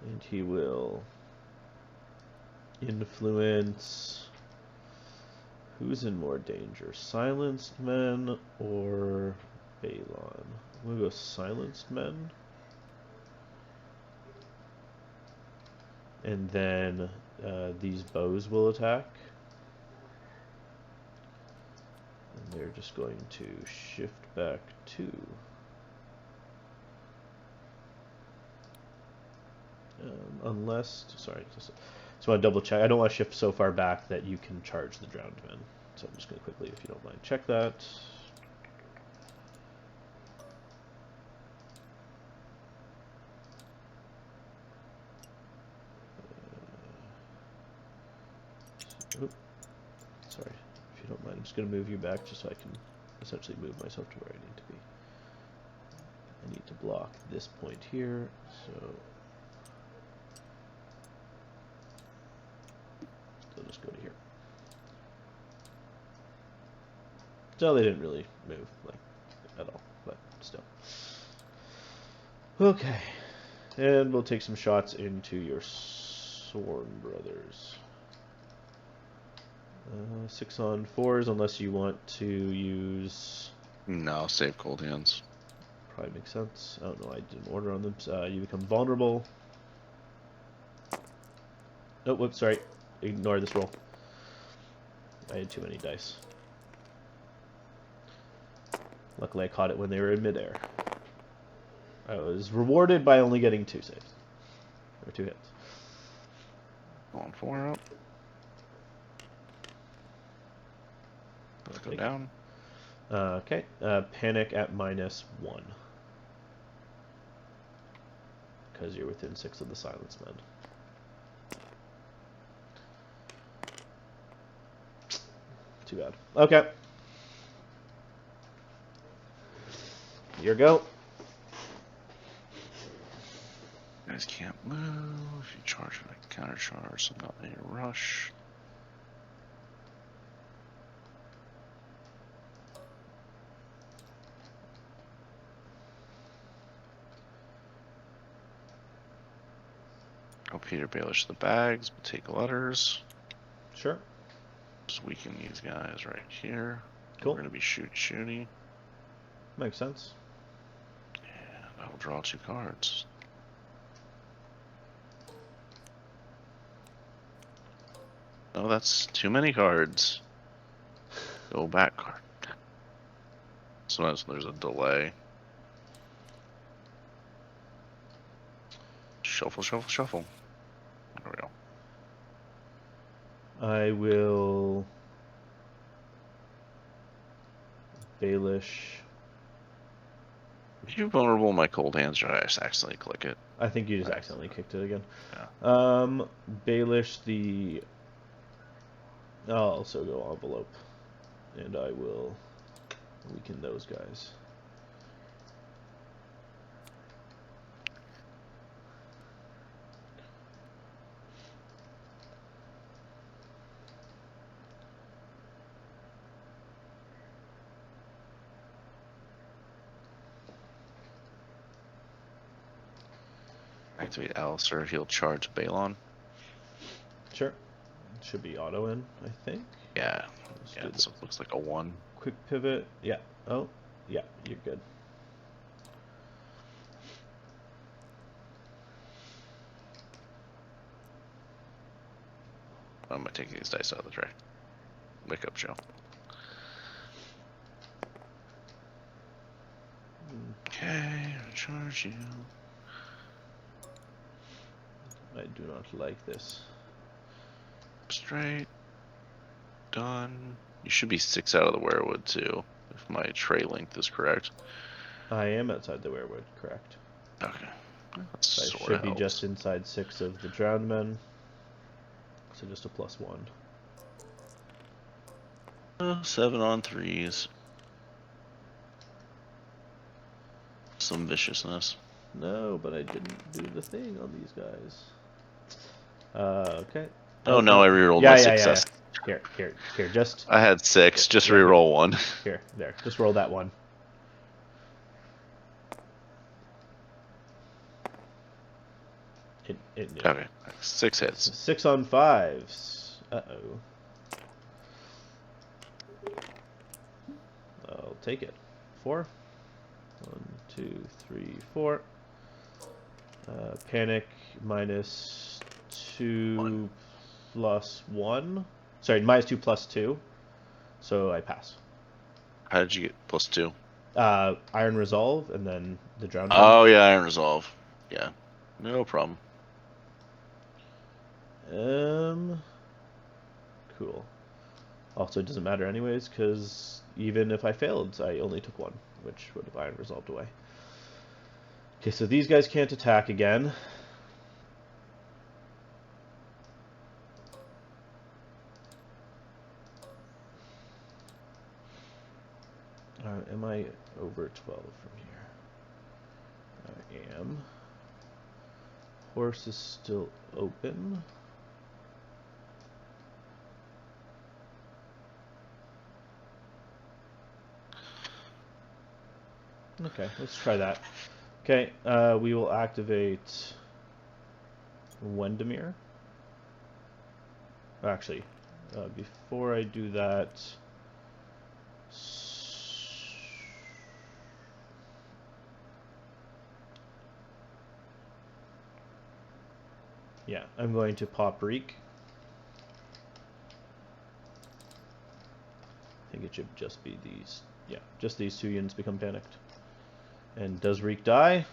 And he will influence... Who's in more danger? Silenced Men or Balon? We'll go Silenced Men. And then these bows will attack. And they're just going to shift back 2. Unless, sorry, just want to double check. I don't want to shift so far back that you can charge the drowned men. So I'm just going to quickly, if you don't mind, check that. Sorry, if you don't mind, I'm just going to move you back just so I can essentially move myself to where I need to be. I need to block this point here, so I'll just go to here. So they didn't really move, like, at all, but still. Okay, and we'll take some shots into your Sworn Brothers. 6 on 4s, unless you want to use... No, save cold hands. Probably makes sense. I don't know, I didn't order on them. You become vulnerable. Oh, whoops, sorry. Ignore this roll. I had too many dice. Luckily I caught it when they were in midair. I was rewarded by only getting 2 saves. Or 2 hits. On 4 up. Let's go down. Okay. Panic at -1. Because you're within 6 of the silence men. Too bad. Okay. Your go. You guys can't move. You charge with a counter charge, so not a rush. Go Peter Baelish the bags, but take letters. Sure. Just weaken these guys right here. Cool. We're going to be shooty. Makes sense. And I will draw 2 cards. Oh, that's too many cards. Go back card. Sometimes there's a delay. Shuffle, shuffle, shuffle. There we go. I will Baelish. Are you vulnerable in my cold hands, or did I just accidentally click it? I think you just accidentally kicked it again. Yeah. Baelish the. I'll also go envelope, and I will weaken those guys. Activate Alliser, he'll charge Balon. Sure. Should be auto in, I think. Yeah. Yeah, so it looks like a 1. Quick pivot. Yeah. Oh, yeah, you're good. I'm gonna take these dice out of the tray. Wake up, Joe. Okay, charge you. I do not like this. Straight. Done. You should be 6 out of the werewood too, if my tray length is correct. I am outside the werewood, correct. Okay. So I should be just inside 6 of the drowned men. So just a +1. 7 on 3s. Some viciousness. No, but I didn't do the thing on these guys. Okay. Oh no, I rerolled my success. Yeah. Here, just... I had 6, just reroll 1. Here, there, just roll that 1. Okay, 6 hits. 6 on 5s. Uh-oh. I'll take it. 4. 1, 2, 3, 4. Panic -2 +1. Sorry, -2 +2. So I pass. How did you get +2? Iron Resolve, and then the drowned. Oh yeah, Iron Resolve. Yeah, no problem. Cool. Also, it doesn't matter anyways, because even if I failed, I only took 1, which would have Iron Resolved away. Okay, so these guys can't attack again. Am I over 12 from here? I am. Horse is still open. Okay, let's try that. Okay, we will activate Wendemere. Actually, before I do that, yeah, I'm going to pop Reek. I think it should just be these. Yeah, just these 2 units become panicked. And does Reek die?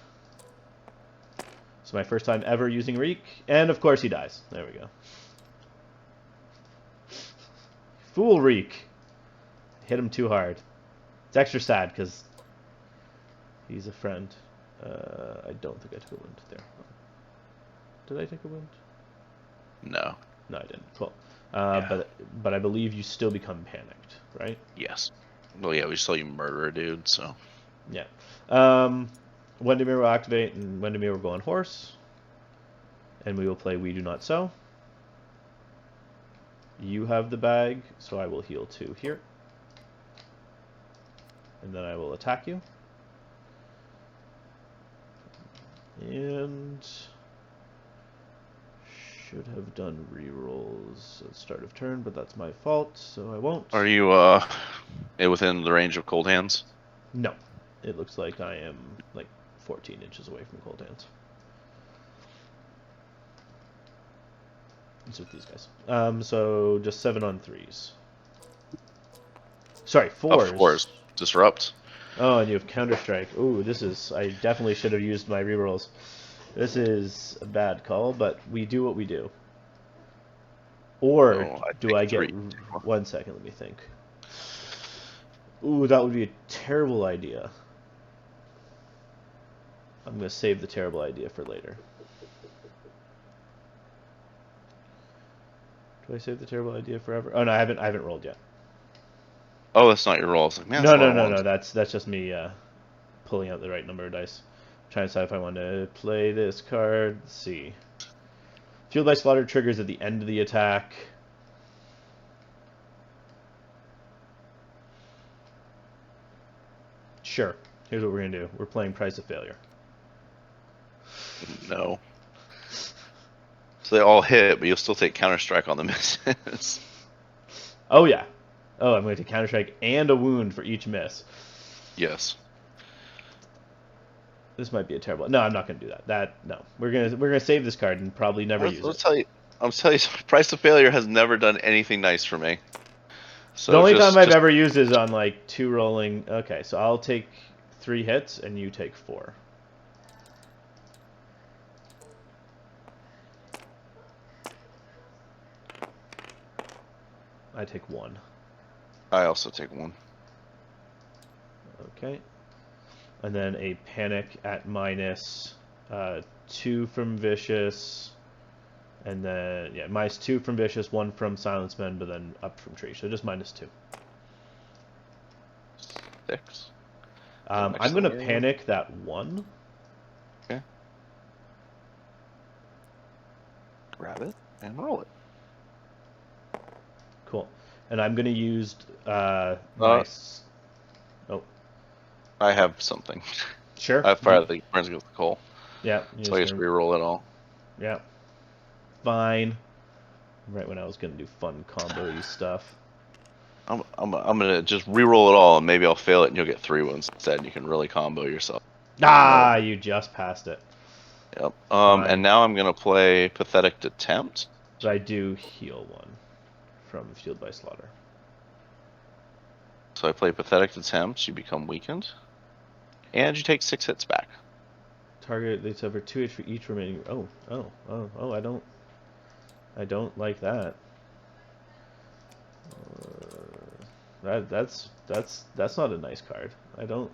It's my first time ever using Reek, and of course he dies. There we go. Fool Reek. Hit him too hard. It's extra sad because he's a friend. I don't think I took a wound there. Did I take a wound? No. No, I didn't. Cool. Yeah. But I believe you still become panicked, right? Yes. Well, yeah, we saw you murder a dude, so. Yeah. Wendemir will activate, and Wendemir will go on horse. And we will play We Do Not Sow. You have the bag, so I will heal 2 here. And then I will attack you. And should have done rerolls at the start of turn, but that's my fault, so I won't. Are you within the range of cold hands? No. It looks like I am like 14 inches away from cold hands. It's with these guys. So just 7 on 3s. Sorry, 4s. Oh, 4s. Disrupt. Oh, and you have Counter-Strike. Ooh, this is... I definitely should have used my rerolls. This is a bad call, but we do what we do. Or do I get... 1 second, let me think. Ooh, that would be a terrible idea. I'm going to save the terrible idea for later. Do I save the terrible idea forever? Oh, no, I haven't rolled yet. Oh, that's not your roll. It's like, man, No. That's just me pulling out the right number of dice. Trying to decide if I want to play this card. Let's see. Fueled by Slaughter triggers at the end of the attack. Sure. Here's what we're going to do. We're playing Price of Failure. No. So they all hit, but you'll still take Counter-Strike on the misses. Oh, yeah. Oh, I'm going to take Counter-Strike and a wound for each miss. Yes. This might be a terrible... No, I'm not going to do that. No. We're gonna save this card and probably never use it. I'm telling you, Price of Failure has never done anything nice for me. So the only time I've ever used is on like 2 rolling... Okay, so I'll take 3 hits and you take 4. I take 1. I also take 1. Okay. And then a panic at minus 2 from Vicious. And then, yeah, minus 2 from Vicious, 1 from Silence Men, but then up from Tree. So just minus 2. 6. I'm going to panic that 1. Okay. Grab it and roll it. Cool. And I'm going to use my... Oh. I have something. Sure. I fired the Friends with the Coal. Yeah. So I just re-roll it all. Yeah. Fine. Right when I was going to do fun combo-y stuff. I'm gonna just re-roll it all, and maybe I'll fail it, and you'll get 3 wounds instead, and you can really combo yourself. Ah, you just passed it. Yep. And now I'm gonna play Pathetic Attempt. So I do heal 1 from Fueled by Slaughter. So I play Pathetic Attempt. You become weakened, and you take 6 hits back. Target they suffer 2 hits for each remaining. Oh! I don't like that. That's not a nice card. I'll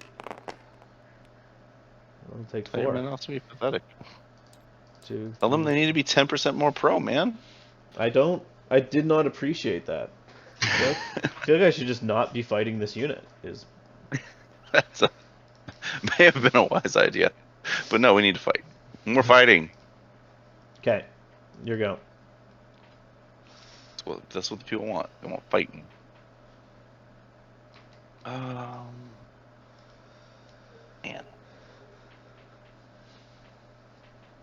take 4. They're not to be pathetic. 2. Tell them they need to be 10% more pro, man. I did not appreciate that. I feel like I should just not be fighting this unit. May have been a wise idea, but no, we need to fight. We're fighting. Okay, your go. That's what the people want. They want fighting. Man.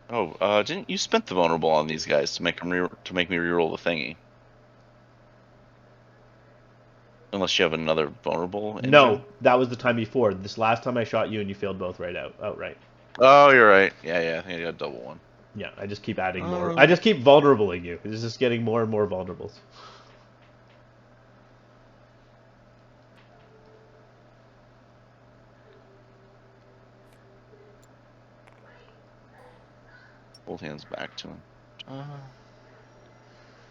Oh, didn't you spent the vulnerable on these guys to make me reroll the thingy? Unless you have another vulnerable engine? No, that was the time before. This last time I shot you and you failed both outright. Oh, you're right. Yeah, I think I got double 1. Yeah, I just keep adding more. I just keep vulnerabling you. It's just getting more and more vulnerables. Both hands back to him.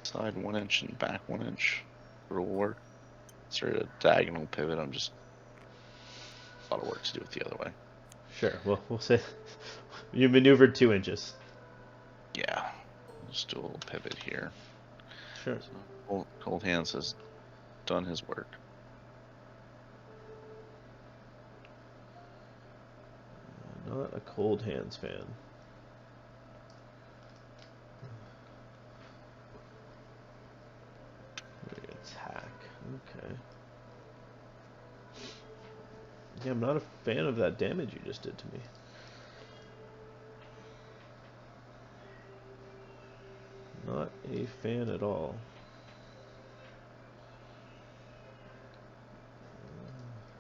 Side 1 inch and back 1 inch. It'll work. Sort of diagonal pivot. I'm just a lot of work to do it the other way. Sure. Well, we'll say you maneuvered 2 inches. Yeah. Just do a little pivot here. Sure. So, Cold Hands has done his work. Not a Cold Hands fan. Attack. Okay. Yeah, I'm not a fan of that damage you just did to me. Not a fan at all.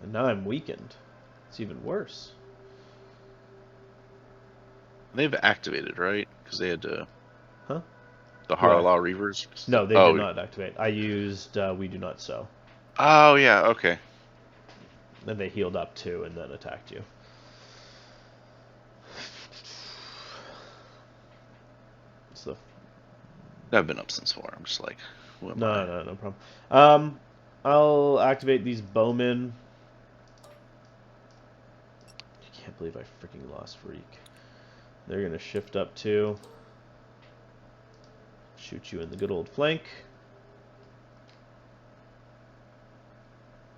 And now I'm weakened. It's even worse. They've activated, right? Because they had to. Huh? The Harlaw Reavers? No, they did not activate. I used We Do Not Sow. Oh, yeah, okay. Then they healed up too and then attacked you. So I've been up since 4. I'm just like, who am I? No problem. I'll activate these bowmen. I can't believe I freaking lost Freak. They're gonna shift up too. Shoot you in the good old flank.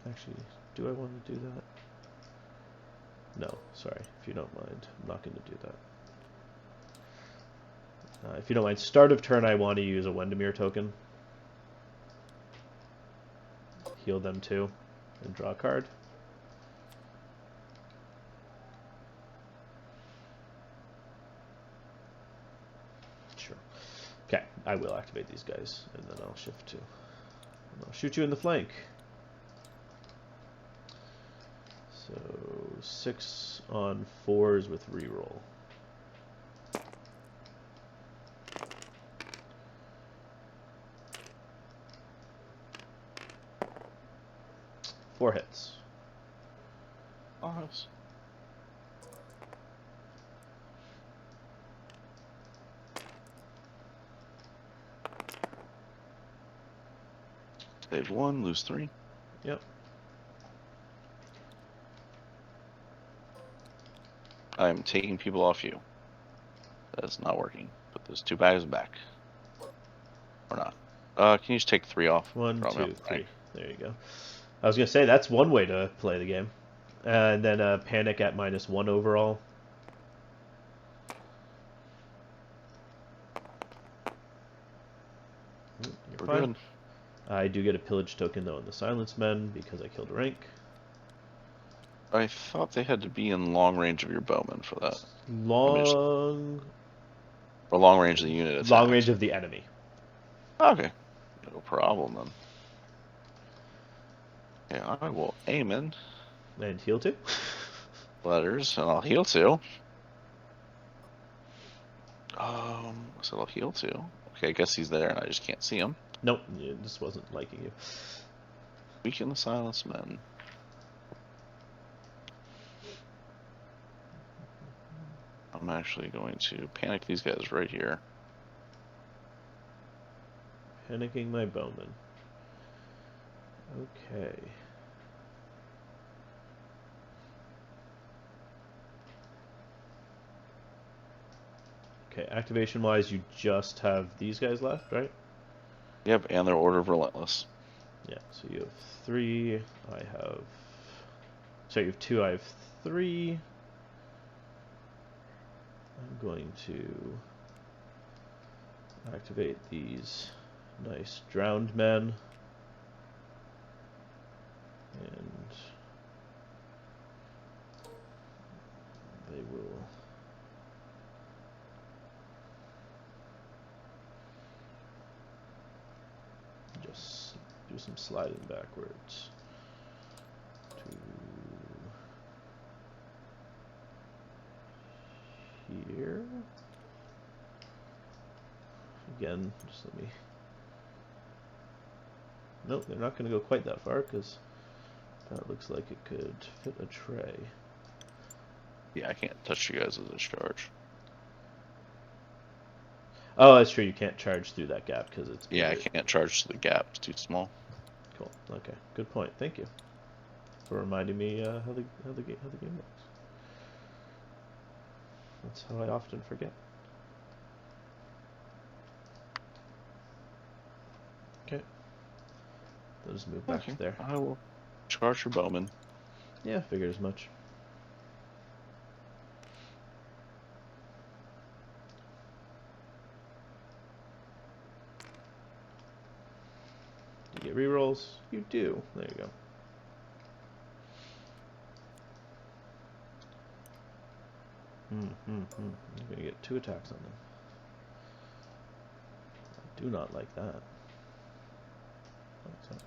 Actually, do I want to do that? No, sorry, if you don't mind. I'm not going to do that. If you don't mind, start of turn I want to use a Wendemere token. Heal them too, and draw a card. Sure. Okay, I will activate these guys, and then I'll shift to. And I'll shoot you in the flank. So 6 on 4s with reroll. Four hits. Nice. Save 1, lose 3. Yep. I'm taking people off you. That's not working. Put those 2 bags back. Or not. Can you just take 3 off? 1, Drop me 2, off the 3. bank. There you go. I was gonna say that's one way to play the game, and then panic at -1 overall. You're fine. Good. I do get a pillage token though in the Silence Men because I killed a rank. I thought they had to be in long range of your bowman for that. Long range of the unit attack. Long range of the enemy. Okay. No problem then. Yeah, I will aim in. And heal too. Letters, and I'll heal too. So I'll heal too. Okay, I guess he's there and I just can't see him. Nope, it just wasn't liking you. Weaken the Silence Men. I'm actually going to panic these guys right here. Panicking my bowman. Okay. Okay, activation-wise, you just have these guys left, right? Yep, and their Order of Relentless. Yeah, so you have 3, I have... So you have 2, I have 3. I'm going to activate these nice drowned men. And they will... just do some sliding backwards to here. Again, just let me... Nope, they're not going to go quite that far because that looks like it could fit a tray. Yeah, I can't touch you guys with this charge. Oh, that's true. You can't charge through that gap because it's bigger. Yeah, I can't charge the gap. It's too small. Cool. Okay. Good point. Thank you for reminding me how the game works. That's how I often forget. Okay. They'll just move back Okay, to there. I will charge your bowman. Yeah, figured as much. Do you get rerolls? You do. There you go. You're gonna get 2 attacks on them. I do not like that. What's that?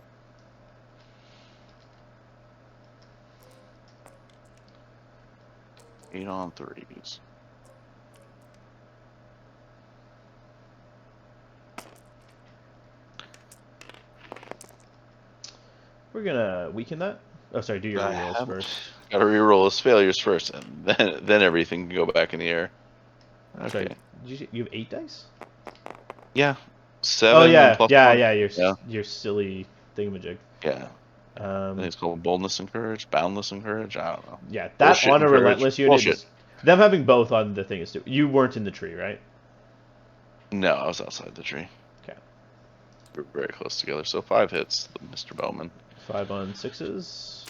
8 on 3s. We're gonna weaken that. Oh, sorry. Do your I rerolls haven't. first. Gotta reroll his failures first, and then everything can go back in the air. Sorry. Okay. You have 8 dice? Yeah. Oh 7 and yeah, plus yeah, 1. yeah. Yeah. Your silly thingamajig. Yeah. I think it's called boldness and courage, boundless and courage. I don't know. Yeah, that Bullshit on and a courage. relentless unit Bullshit. is them having both on the thing is too. You weren't in the tree, right? No, I was outside the tree. Okay. We're very close together. So 5 hits, Mr. Bowman. 5 on 6s.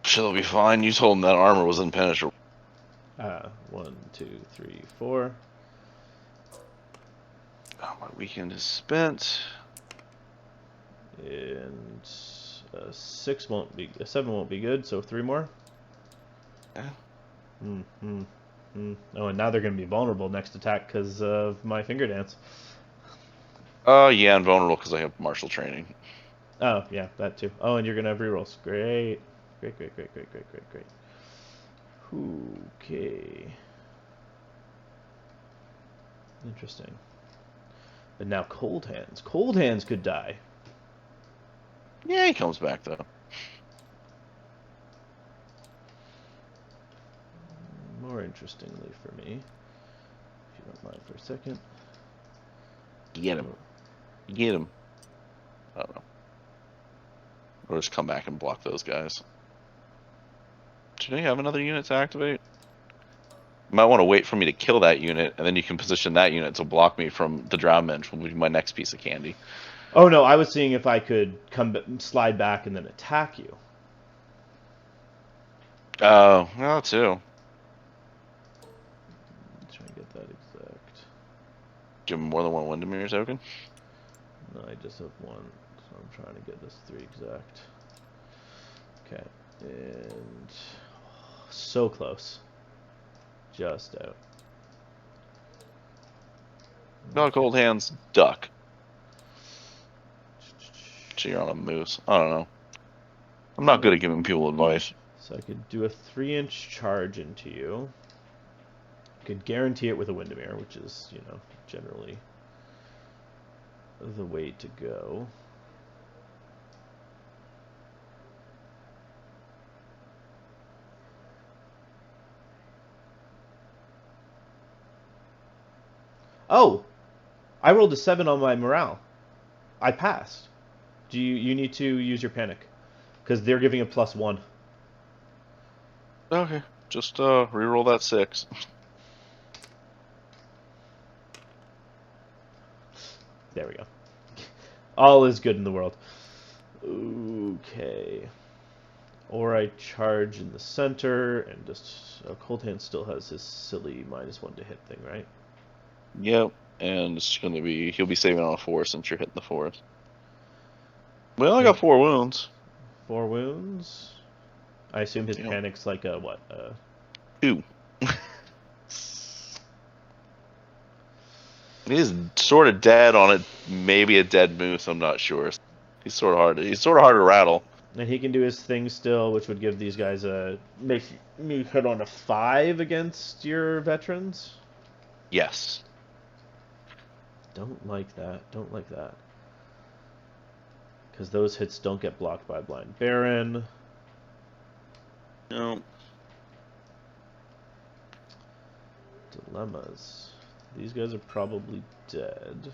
She'll be fine. You told him that armor was impenetrable. 1, 2, 3, 4. Oh, my weekend is spent. And 6 won't be, 7 won't be good. So 3 more. Yeah. Oh, and now they're going to be vulnerable next attack because of my finger dance. Oh, yeah, I'm vulnerable because I have martial training. Oh, yeah, that too. Oh, and you're going to have rerolls. Great. Great. Okay. Interesting. But now cold hands. Cold hands could die. Yeah, he comes back, though. More interestingly for me, if you don't mind for a second. Get him. Get him. I don't know. Or just come back and block those guys. Do you have another unit to activate? You might want to wait for me to kill that unit, and then you can position that unit to block me from the drown men, which will be my next piece of candy. Oh no, I was seeing if I could slide back and then attack you. Oh, well, too. Try and get that exact. Give him more than one Windermere token? No, I just have 1, so I'm trying to get this 3 exact. Okay, and so close. Just out. No, cold hands, duck. So you're on a moose. I don't know. I'm not good at giving people advice. So I could do a 3-inch charge into you. I could guarantee it with a Windermere, which is, you know, generally the way to go. Oh! I rolled a 7 on my morale. I passed. You need to use your panic. Because they're giving a +1. Okay, just reroll that 6. There we go. All is good in the world. Okay. Or I charge in the center and just... Cold Hand still has his silly -1 to hit thing, right? Yep, and it's gonna be he'll be saving on a 4 since you're hitting the 4th. We only got 4 wounds. 4 wounds. I assume his Yep. panic's like a what? 2. He's sort of dead on it. Maybe a dead moose. I'm not sure. He's sort of hard. He's sort of hard to rattle. And he can do his thing still, which would give these guys a make me hit on a 5 against your veterans. Yes. Don't like that. Don't like that. Because those hits don't get blocked by Blind Baron. No. Dilemmas. These guys are probably dead.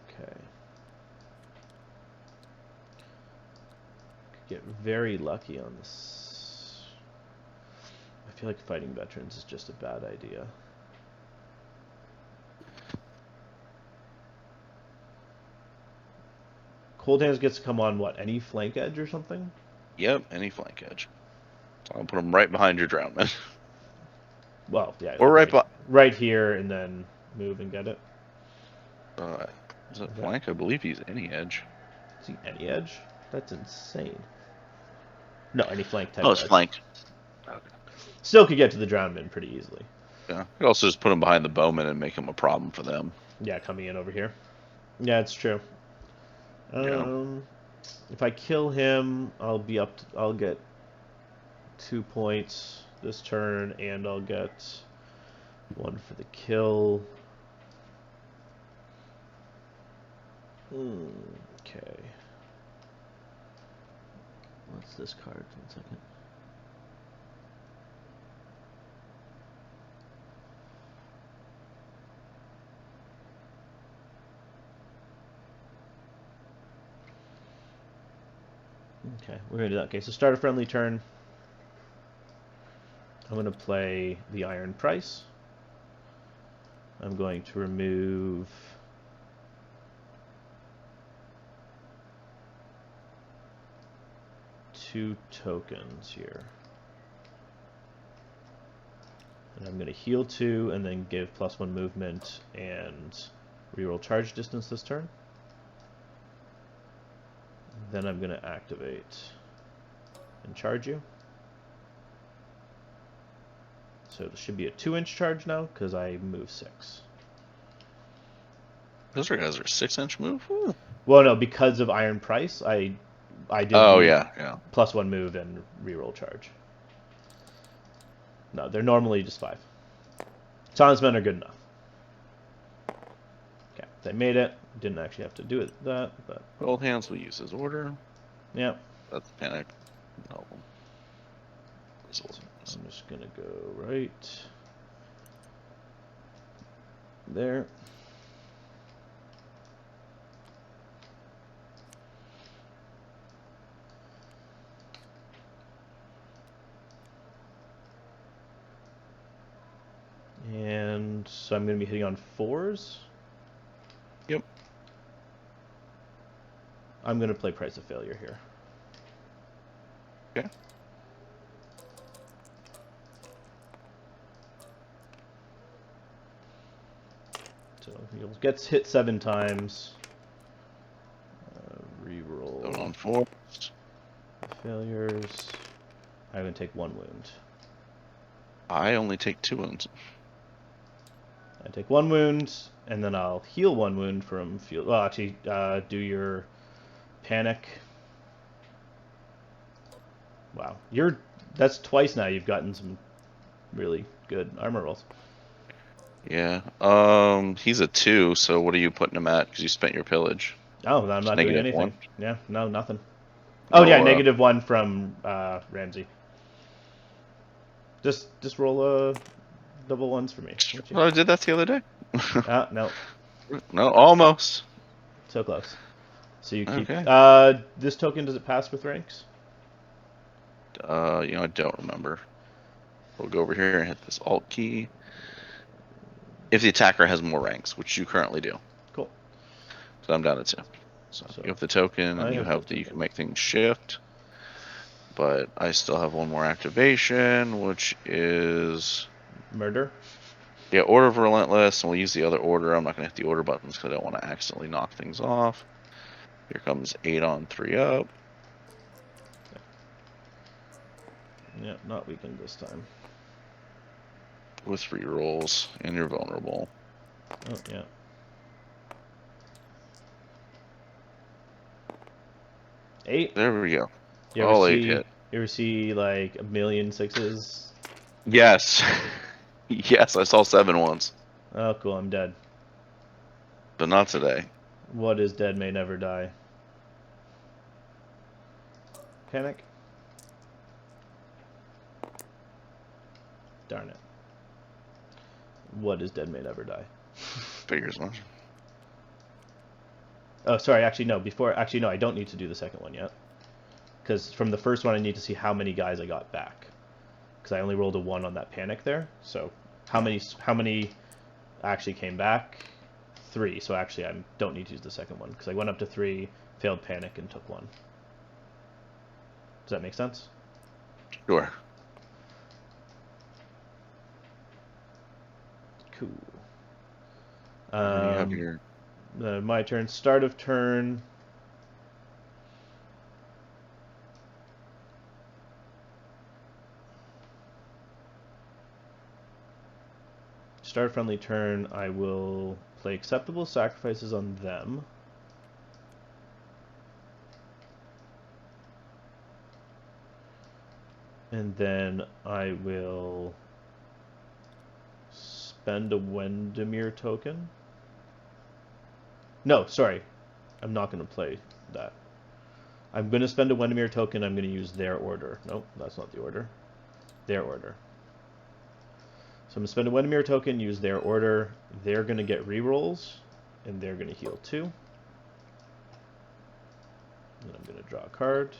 Okay. Could get very lucky on this. I feel like fighting veterans is just a bad idea. Cold Hands gets to come on, what, any flank edge or something? Yep, any flank edge. So I'll put them right behind your drownman. Well, yeah. Or Like right here, and then move and get it. Is it flank? I believe he's any edge. Is he any edge? That's insane. No, any flank type Oh, of it's edge. flank. Okay. Still could get to the drownman pretty easily. Yeah. You could also just put him behind the bowman and make him a problem for them. Yeah, coming in over here. Yeah, it's true. Yeah. If I kill him, I'll be up. I'll get 2 points this turn, and I'll get 1 for the kill. Okay. What's this card? 1 second. Okay, we're gonna do that. Okay, so start a friendly turn. I'm gonna play the Iron Price. I'm going to remove two tokens here. And I'm going to heal 2 and then give +1 movement and reroll charge distance this turn. Then I'm going to activate and charge you. So this should be a 2-inch charge now because I move 6. Those guys are 6-inch move? Ooh. Well, no, because of Iron Price, I did yeah. +1 move and reroll charge. No, they're normally just 5. Silence Men are good enough. Okay, they made it. Didn't actually have to do it that, but Cold Hands will use his order. yeah. That's panic. No. So I'm just gonna go right there. And so I'm going to be hitting on 4s. Yep. I'm going to play Price of Failure here. Okay. So he gets hit 7 times. Reroll. Going on 4. Failures. I'm going to take 1 wound. I only take 2 wounds. I take 1 wound, and then I'll heal 1 wound from field. Well, actually, do your panic. Wow, that's twice now you've gotten some really good armor rolls. Yeah. He's a 2, so what are you putting him at? Because you spent your pillage. Oh, I'm not doing anything. 1? Yeah, no, nothing. Oh, yeah, -1 from Ramsay. Just roll double 1s for me. Oh, I did that the other day. No. No, almost. So close. So you keep. Okay. This token, does it pass with ranks? I don't remember. We'll go over here and hit this Alt key. If the attacker has more ranks, which you currently do. Cool. So I'm down to 2. So you have the token, and you can make things shift. But I still have 1 more activation, which is Murder. Yeah, Order of Relentless, and we'll use the other order. I'm not going to hit the order buttons because I don't want to accidentally knock things off. Here comes 8 on 3 up. Yeah, not weakened this time. With 3 rolls, and you're vulnerable. Oh, yeah. Eight. There we go. All 8 hit. You ever see like a million 6s? Yes. Yes, I saw 7 once. Oh, cool. I'm dead. But not today. What is dead may never die. Panic. Darn it. What does Dead May Never Die? Figures much. Oh, sorry, actually, no. Actually, no, I don't need to do the second one yet. Because from the first one, I need to see how many guys I got back. Because I only rolled a 1 on that panic there. So, how many actually came back? 3. So, actually, I don't need to use the second one. Because I went up to 3, failed panic, and took 1. Does that make sense? Sure. Cool. And you have your... My turn. Start of turn. Start friendly turn. I will play acceptable sacrifices on them. And then I will spend a Wendemir token. No, sorry. I'm not going to play that. I'm going to spend a Wendemir token. I'm going to use their order. Nope, that's not the order. Their order. So I'm going to spend a Wendemir token, use their order. They're going to get rerolls, and they're going to heal 2. And I'm going to draw a card.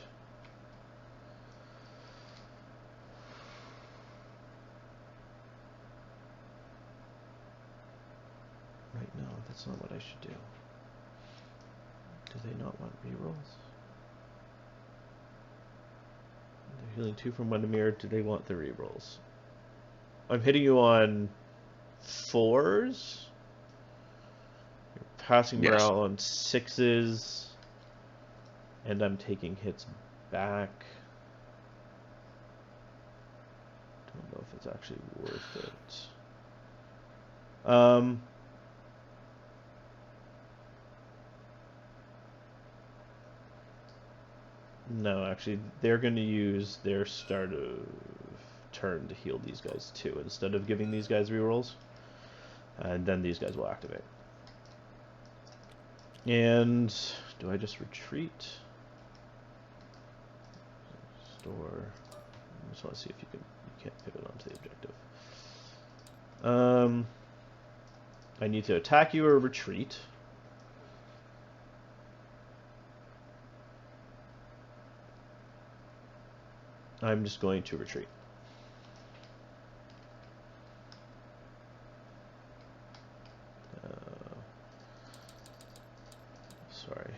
Right now, that's not what I should do. Do they not want rerolls? They're healing 2 from Wendemir. Do they want the rerolls? I'm hitting you on 4s. You're passing morale on 6s. And I'm taking hits back. Don't know if it's actually worth it. No, actually, they're going to use their start of turn to heal these guys too, instead of giving these guys rerolls. And then these guys will activate. And do I just retreat? Store. I just want to see if you can't pivot onto the objective. I need to attack you or retreat. I'm just going to retreat. Sorry.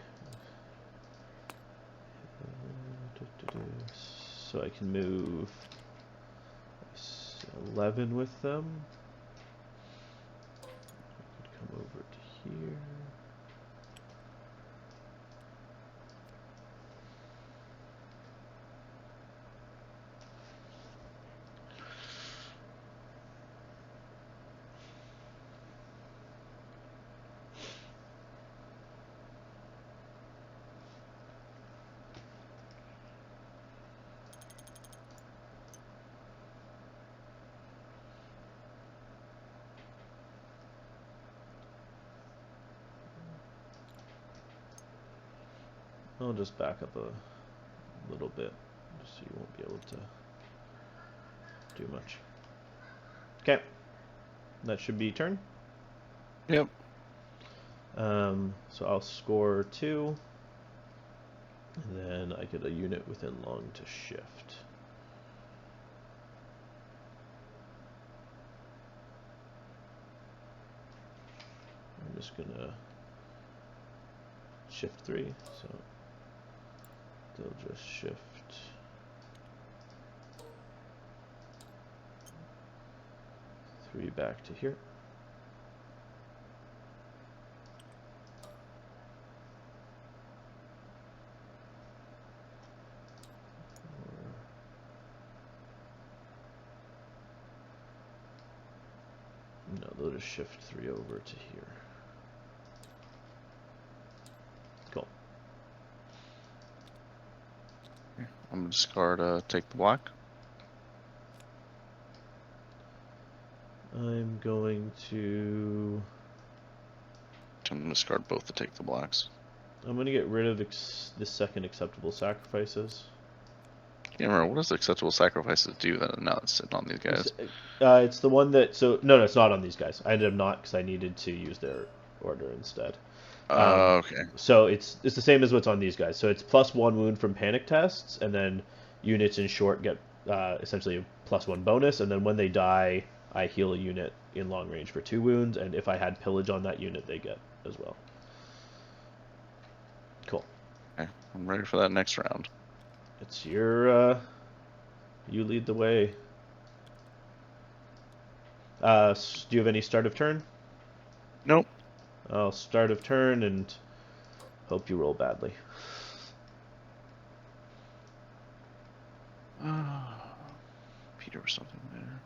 So I can move 11 with them. I could come over to here. I'll just back up a little bit, just so you won't be able to do much. Okay, that should be turn. Yep. So I'll score 2, and then I get a unit within long to shift. I'm just gonna shift 3, so they'll just shift 3 back to here. No, they'll just shift 3 over to here. Cool. I'm gonna discard take the black. I'm going to... I'm gonna discard both to take the blacks. I'm going to get rid of the second acceptable sacrifices. Can't remember what does acceptable sacrifices do that now it's sitting on these guys. It's the one that no, it's not on these guys. I ended up not because I needed to use their order instead. Okay. So it's the same as what's on these guys. So it's +1 wound from panic tests, and then units in short get essentially a +1 bonus, and then when they die, I heal a unit in long range for 2 wounds, and if I had pillage on that unit, they get as well. Cool. Okay, I'm ready for that next round. It's your you lead the way. Do you have any start of turn? Nope. I'll start of turn and hope you roll badly. Peter or something there.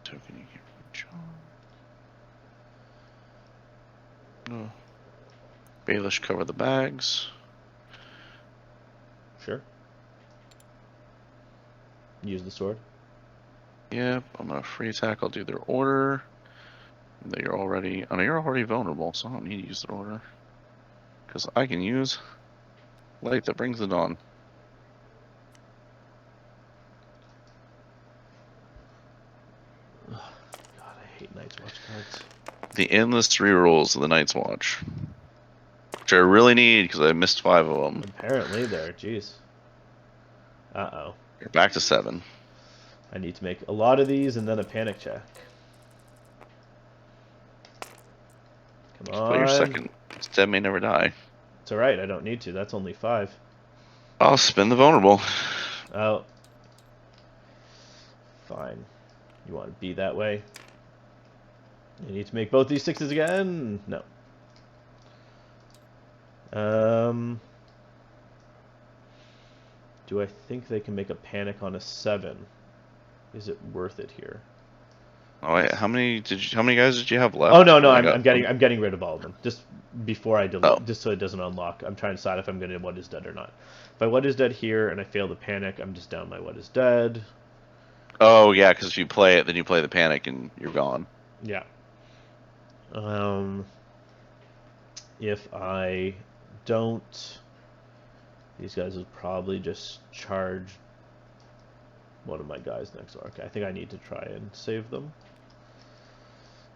Token you can reach on. Oh. Baelish cover the bags. Sure. Use the sword. Yep, I'm gonna free attack. I'll do their order. You're already. Oh no, you're already vulnerable, so I don't need to use their order. Because I can use light that brings the dawn. God, I hate Night's Watch cards. The endless rerolls of the Night's Watch, which I really need because I missed 5 of them. Apparently there, jeez. Uh-oh. You're back to 7. I need to make a lot of these and then a panic check. Come Just on. play your second. Dead may never die. It's alright, I don't need to. That's only 5. I'll spin the vulnerable. Oh. Fine. You want to be that way? You need to make both these 6s again? No. Do I think they can make a panic on a 7? Is it worth it here? Oh wait, how many guys did you have left? Oh no, I'm getting rid of all of them just before I delete, Oh. just so it doesn't unlock. I'm trying to decide if I'm going to what is dead or not. If I what is dead here and I fail the panic, I'm just down my what is dead. Oh yeah, because if you play it, then you play the panic and you're gone. Yeah. If I don't, these guys will probably just charge one of my guys next door. Okay, I think I need to try and save them.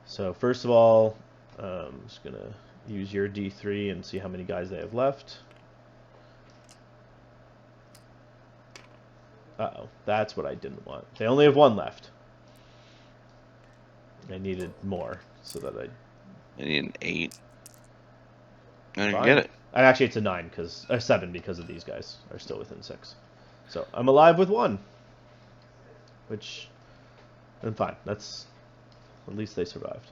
So first of all, I'm just gonna use your D3 and see how many guys they have left. Uh-oh, that's what I didn't want. They only have 1 left. I needed more so that I need an 8. And you Fine. get it. Actually, it's a 9 because 7 because of these guys are still within 6. So I'm alive with 1, which I'm fine. That's at least they survived.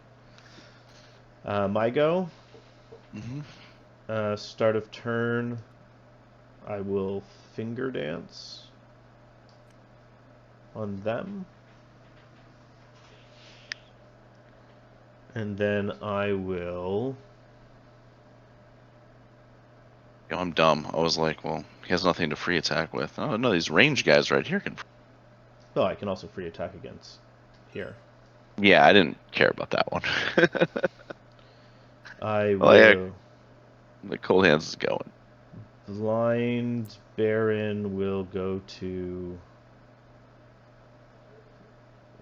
My go. Start of turn. I will finger dance on them, and then I will. I'm dumb. I was like, well, he has nothing to free attack with. Oh no, these range guys right here can. Oh, I can also free attack against here. Yeah, I didn't care about that one. I will. Well, yeah, the cold hands is going. Blind Baron will go to.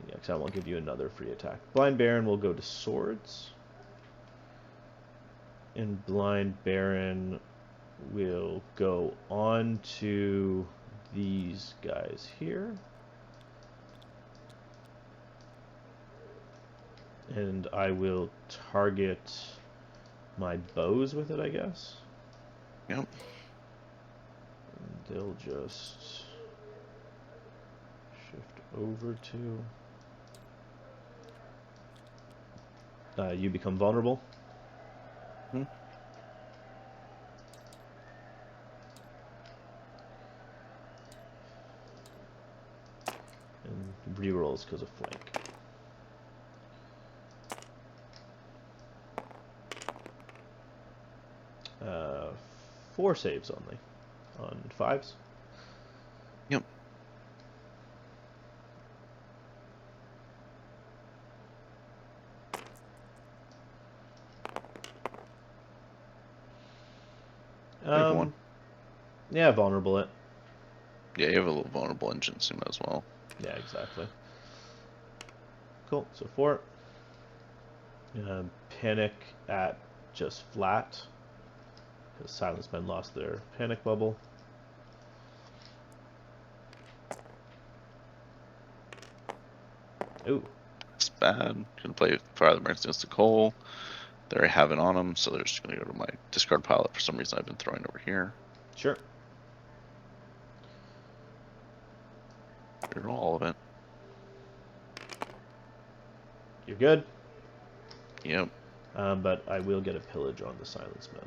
Yeah, because I won't give you another free attack. Blind Baron will go to swords. And Blind Baron will go on to these guys here. And I will target my bows with it, I guess. Yep. And they'll just shift over to... you become vulnerable. Hmm. And rerolls because of flank. Uh, 4 saves only on 5s. Yep. One. Yeah, vulnerable it. Yeah, you have a little vulnerable engine, so you might as well. Yeah, exactly. Cool. So 4. Panic at just flat. Because Silence Men lost their panic bubble. Ooh. It's bad. Gonna play Fire the Mercs against the Coal. They already have it on them, so they're just gonna go to my discard pile that for some reason I've been throwing over here. Sure. Reroll all of it. You're good. Yep. But I will get a pillage on the Silence Men.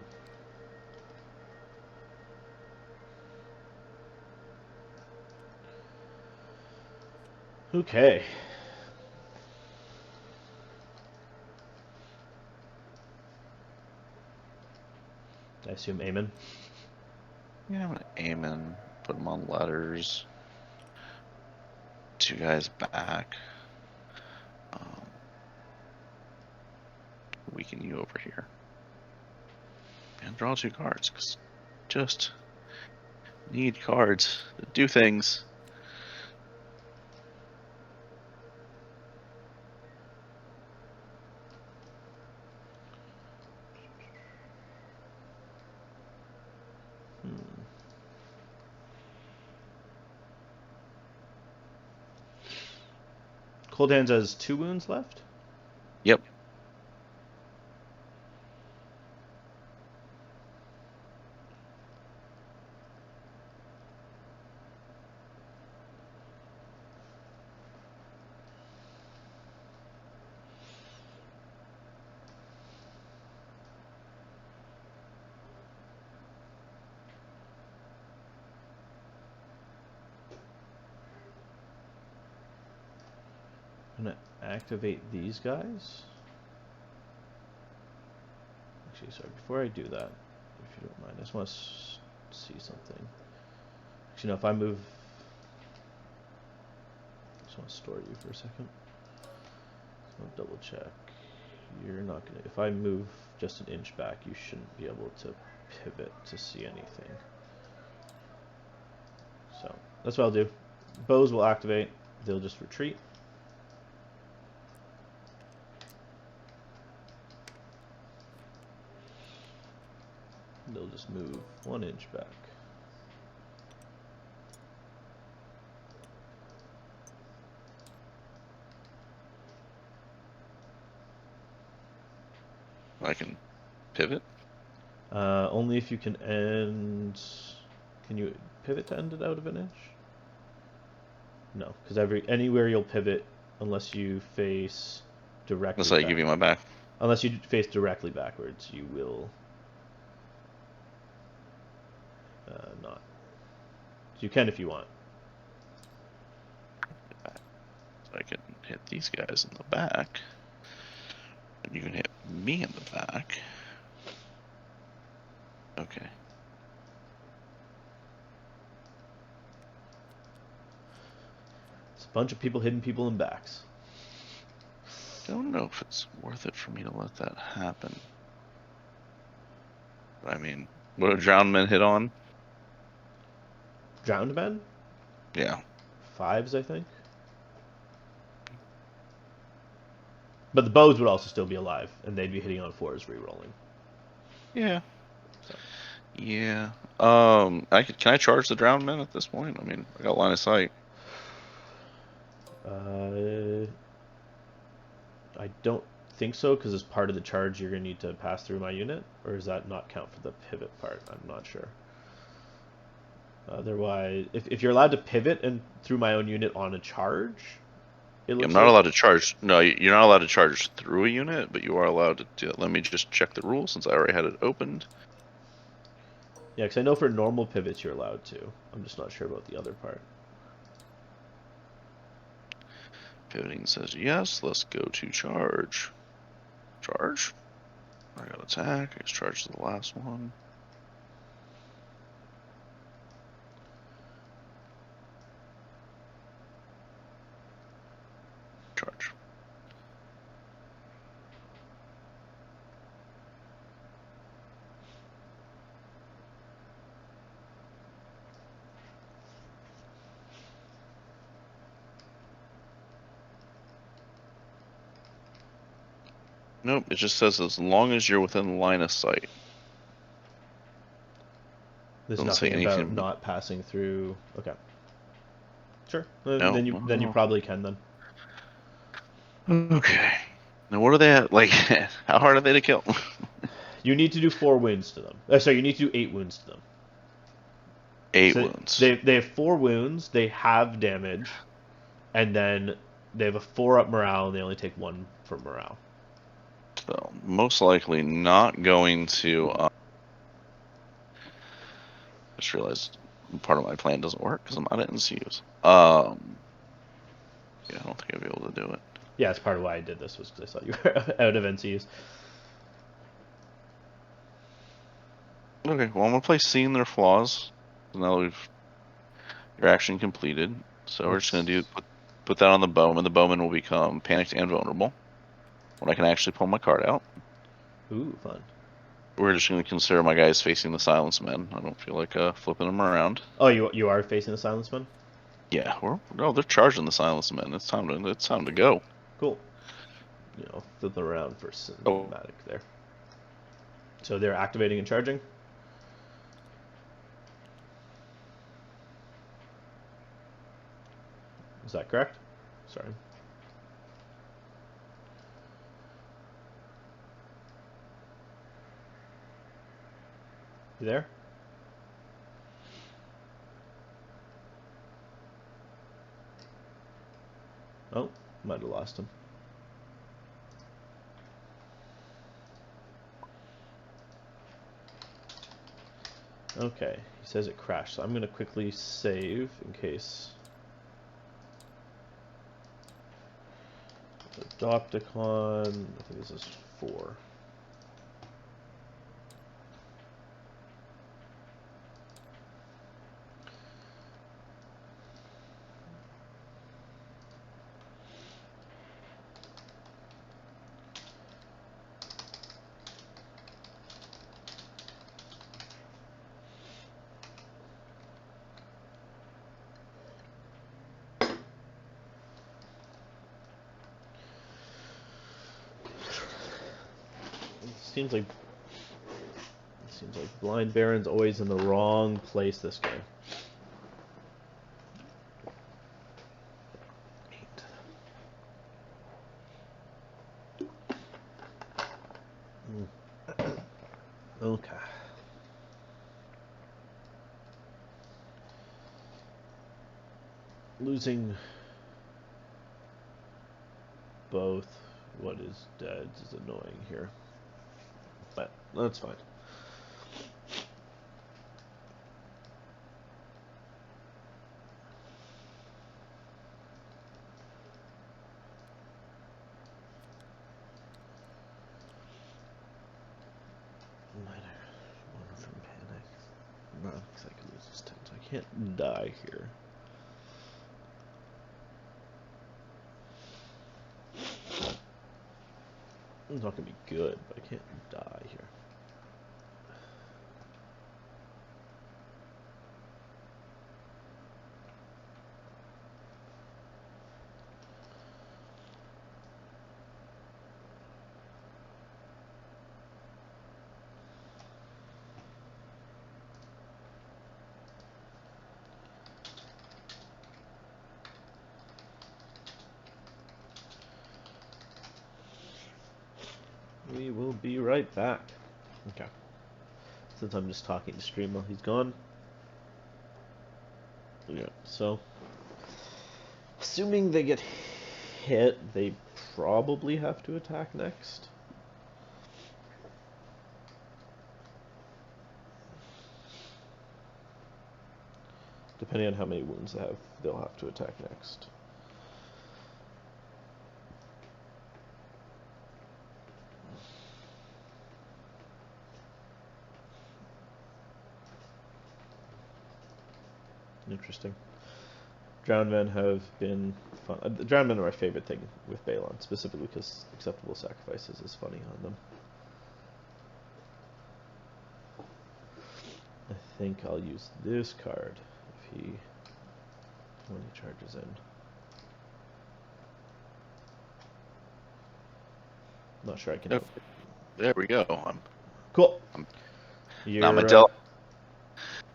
Okay. I assume Aemon. Yeah, I'm gonna aim in, put them on ladders. 2 guys back. Weaken you over here. And draw 2 cards, because just need cards to do things. Cold Hands has 2 wounds left. Yep. I'm gonna activate these guys. Actually, sorry, before I do that, if you don't mind, I just want to see something. Actually, no, if I move... I just want to store you for a second. I'll double check. You're not gonna... If I move just an inch back, you shouldn't be able to pivot to see anything. So, that's what I'll do. Bows will activate. They'll just retreat. They'll just move 1 inch back. I can pivot. Only if you can end... Can you pivot to end it out of an inch? No, because anywhere you'll pivot, unless you face directly Unless I give you my back. Unless you face directly backwards, you will not. So you can if you want. So I can hit these guys in the back. And you can hit me in the back. Okay. It's a bunch of people hitting people in backs. Don't know if it's worth it for me to let that happen. I mean, what do drowned men hit on? Drowned men? Yeah. 5s, I think. But the bows would also still be alive, and they'd be hitting on 4s re-rolling. Yeah. So. Yeah. Can I charge the drowned men at this point? I mean, I got line of sight. I don't think so, because as part of the charge, you're going to need to pass through my unit, or does that not count for the pivot part? I'm not sure. Otherwise, if you're allowed to pivot and through my own unit on a charge, it looks I'm not like... allowed to charge. No, you're not allowed to charge through a unit, but you are allowed to do it. Let me just check the rules since I already had it opened. Yeah, because I know for normal pivots you're allowed to. I'm just not sure about the other part. Pivoting says yes. Let's go to charge. Charge. I got attack. I just charged the last one. Charge. Nope, it just says as long as you're within line of sight. There's Doesn't say nothing about anything. not passing through. Okay. Sure. No. Then you probably can then. Okay. Now what are they at? Like, how hard are they to kill? You need to do 4 wounds to them. Sorry, you need to do 8 wounds to them. 8 So wounds. they have 4 wounds. They have damage, and then they have a 4 up morale, and they only take 1 for morale. So most likely not going to. Just realized part of my plan doesn't work because I'm out of NCUs. Yeah, I don't think I'll be able to do it. Yeah, that's part of why I did this was because I saw you were out of NCUs. Okay, well I'm gonna play Seeing Their Flaws. Now we've your action completed. So we're just gonna do put that on the bowman. The bowman will become panicked and vulnerable when I can actually pull my card out. Ooh, fun. We're just gonna consider my guys facing the Silence Men. I don't feel like flipping them around. Oh, you are facing the Silence Man? Yeah, they're charging the Silence Men. It's time to go. Cool. You know, flip them around for Oh, cinematic there. So they're activating and charging. Is that correct? Sorry. You there? Oh, might have lost him. Okay, he says it crashed, so I'm gonna quickly save in case. Adopticon, I think this is 4. Seems like Blind Baron's always in the wrong place this game. 8. Okay. Losing both what is dead is annoying here. But that's fine. One from panic. No, because I can lose this 10, so I can't die here. It's not gonna be good, but I can't die here. We will be right back. Okay. Since I'm just talking to stream while he's gone. Yeah, so assuming they get hit, they probably have to attack next. Depending on how many wounds they have, they'll have to attack next. Interesting. Drowned men have been fun. Drowned men are my favorite thing with Balon, specifically because acceptable sacrifices is funny on them. I think I'll use this card when he charges in. Not sure I can Yep. help. There we go. Cool. I'm now You're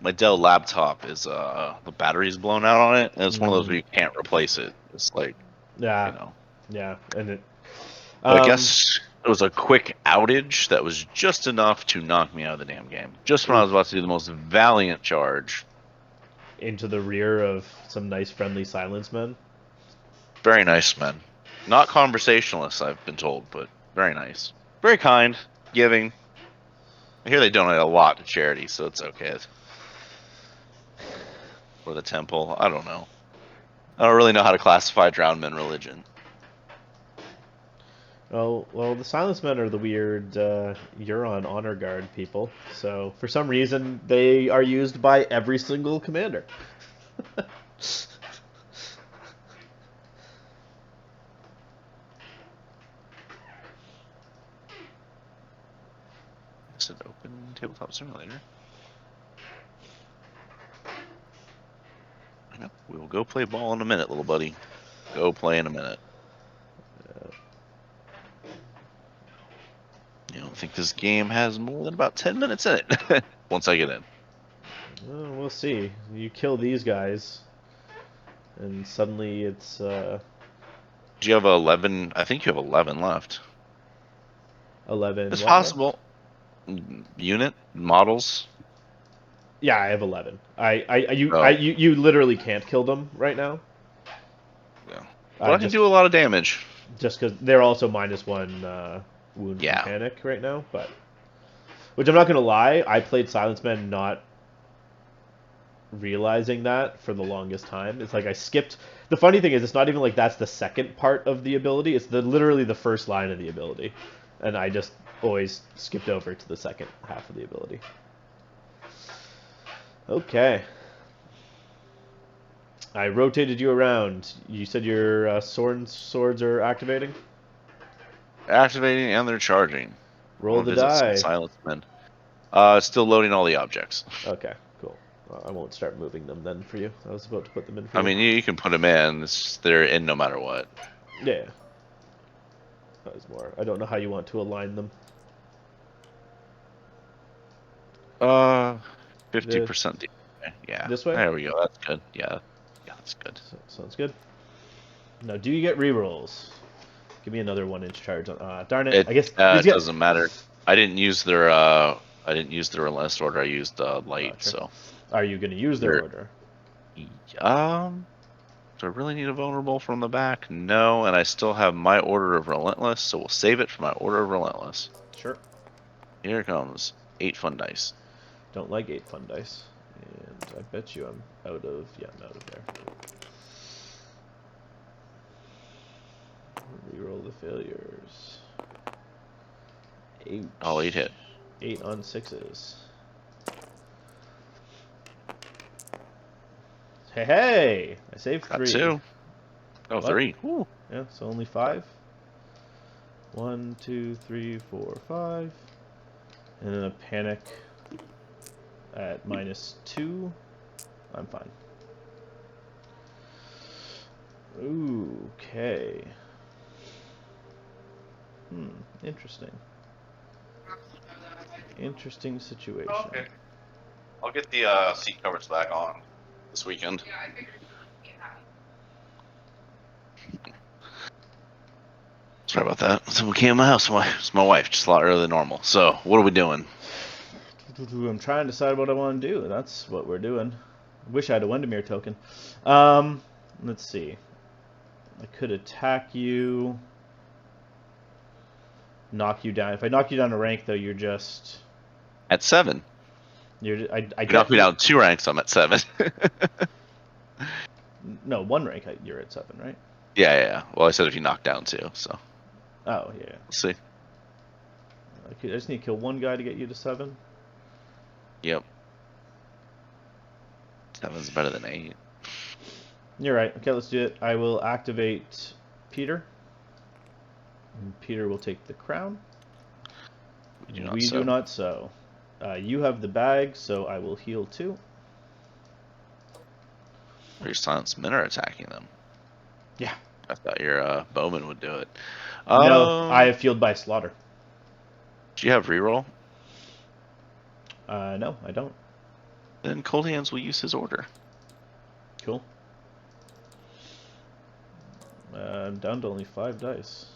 my Dell laptop is the battery's blown out on it, and it's one of those where mm, you can't replace it. It's like, yeah, you know. yeah, and it But I guess it was a quick outage that was just enough to knock me out of the damn game. Just when I was about to do the most valiant charge. into the rear of some nice friendly silence men. Very nice men. Not conversationalists, I've been told, but very nice. Very kind, giving. I hear they donate a lot to charity, so it's okay. Or the temple. I don't know. I don't really know how to classify drowned men religion. Oh, well, the silence men are the weird Euron honor guard people. So for some reason, they are used by every single commander. It's an open tabletop simulator. I know. We will go play ball in a minute, little buddy. Go play in a minute. You don't think this game has more than about 10 minutes in it once I get in. Well, we'll see. You kill these guys, and suddenly it's Do you have 11? I think you have 11 left. 11. It's What left? possible. Unit models. Yeah, I have 11. Oh, You literally can't kill them right now. yeah. But I can Just do a lot of damage. because they're also -1 wound from Yeah. panic right now. But which I'm not gonna lie, I played Silence Men not realizing that for the longest time. It's like I skipped. The funny thing is, it's not even like that's the second part of the ability. It's literally the first line of the ability, and I just always skipped over to the second half of the ability. Okay. I rotated you around. You said your swords are activating? Activating and they're charging. I Roll want to the visit some die. silence men. Still loading all the objects. Okay, cool. I won't start moving them then for you. I was about to put them in for I you. mean, you can put them in. They're in no matter what. Yeah. That was more. I don't know how you want to align them. Uh, The 50%. Yeah, This way? there we go. That's good. Yeah, that's good. Sounds good. Now, do you get rerolls? Give me another 1-inch charge. Darn it. I guess these It get. doesn't matter. I didn't use their relentless order. I used light. Sure. So Are you going to use their they're order? um. Do I really need a vulnerable from the back? No, and I still have my order of relentless, so we'll save it for my order of relentless. Sure. Here comes 8 fun dice. Don't like 8 fun dice. And I bet you I'm out of. Yeah, I'm out of there. Reroll the failures. 8. All 8 hit. 8 on 6s. Hey, hey! I saved 3. Got 2. Oh, What? 3. Woo. Yeah, so only 5. 1, 2, 3, 4, 5. And then a panic at -2. I'm fine. Ooh, okay. Interesting. Interesting situation. Okay. I'll get the seat covers back on this weekend. Sorry about that. Someone came in my house. It's my wife, just a lot earlier than normal. So, what are we doing? I'm trying to decide what I want to do. That's what we're doing. I wish I had a Wendemere token. Let's see. I could attack you. Knock you down. If I knock you down a rank, though, you're just... At 7. I You knocked me down 2 ranks, I'm at 7. No, 1 rank, you're at 7, right? Yeah. Well, I said if you knock down 2, so. Oh, yeah. Let's see. I just need to kill 1 guy to get you to 7. Yep. 7's better than 8. You're right. Okay, let's do it. I will activate Peter. And Peter will take the crown. We do not so. You have the bag, so I will heal 2. Your silence men are attacking them. Yeah. I thought thought your bowman would do it. No, I have Field by Slaughter. Do you have reroll? No, I don't. Then Cold Hands will use his order. Cool. I'm down to only 5 dice.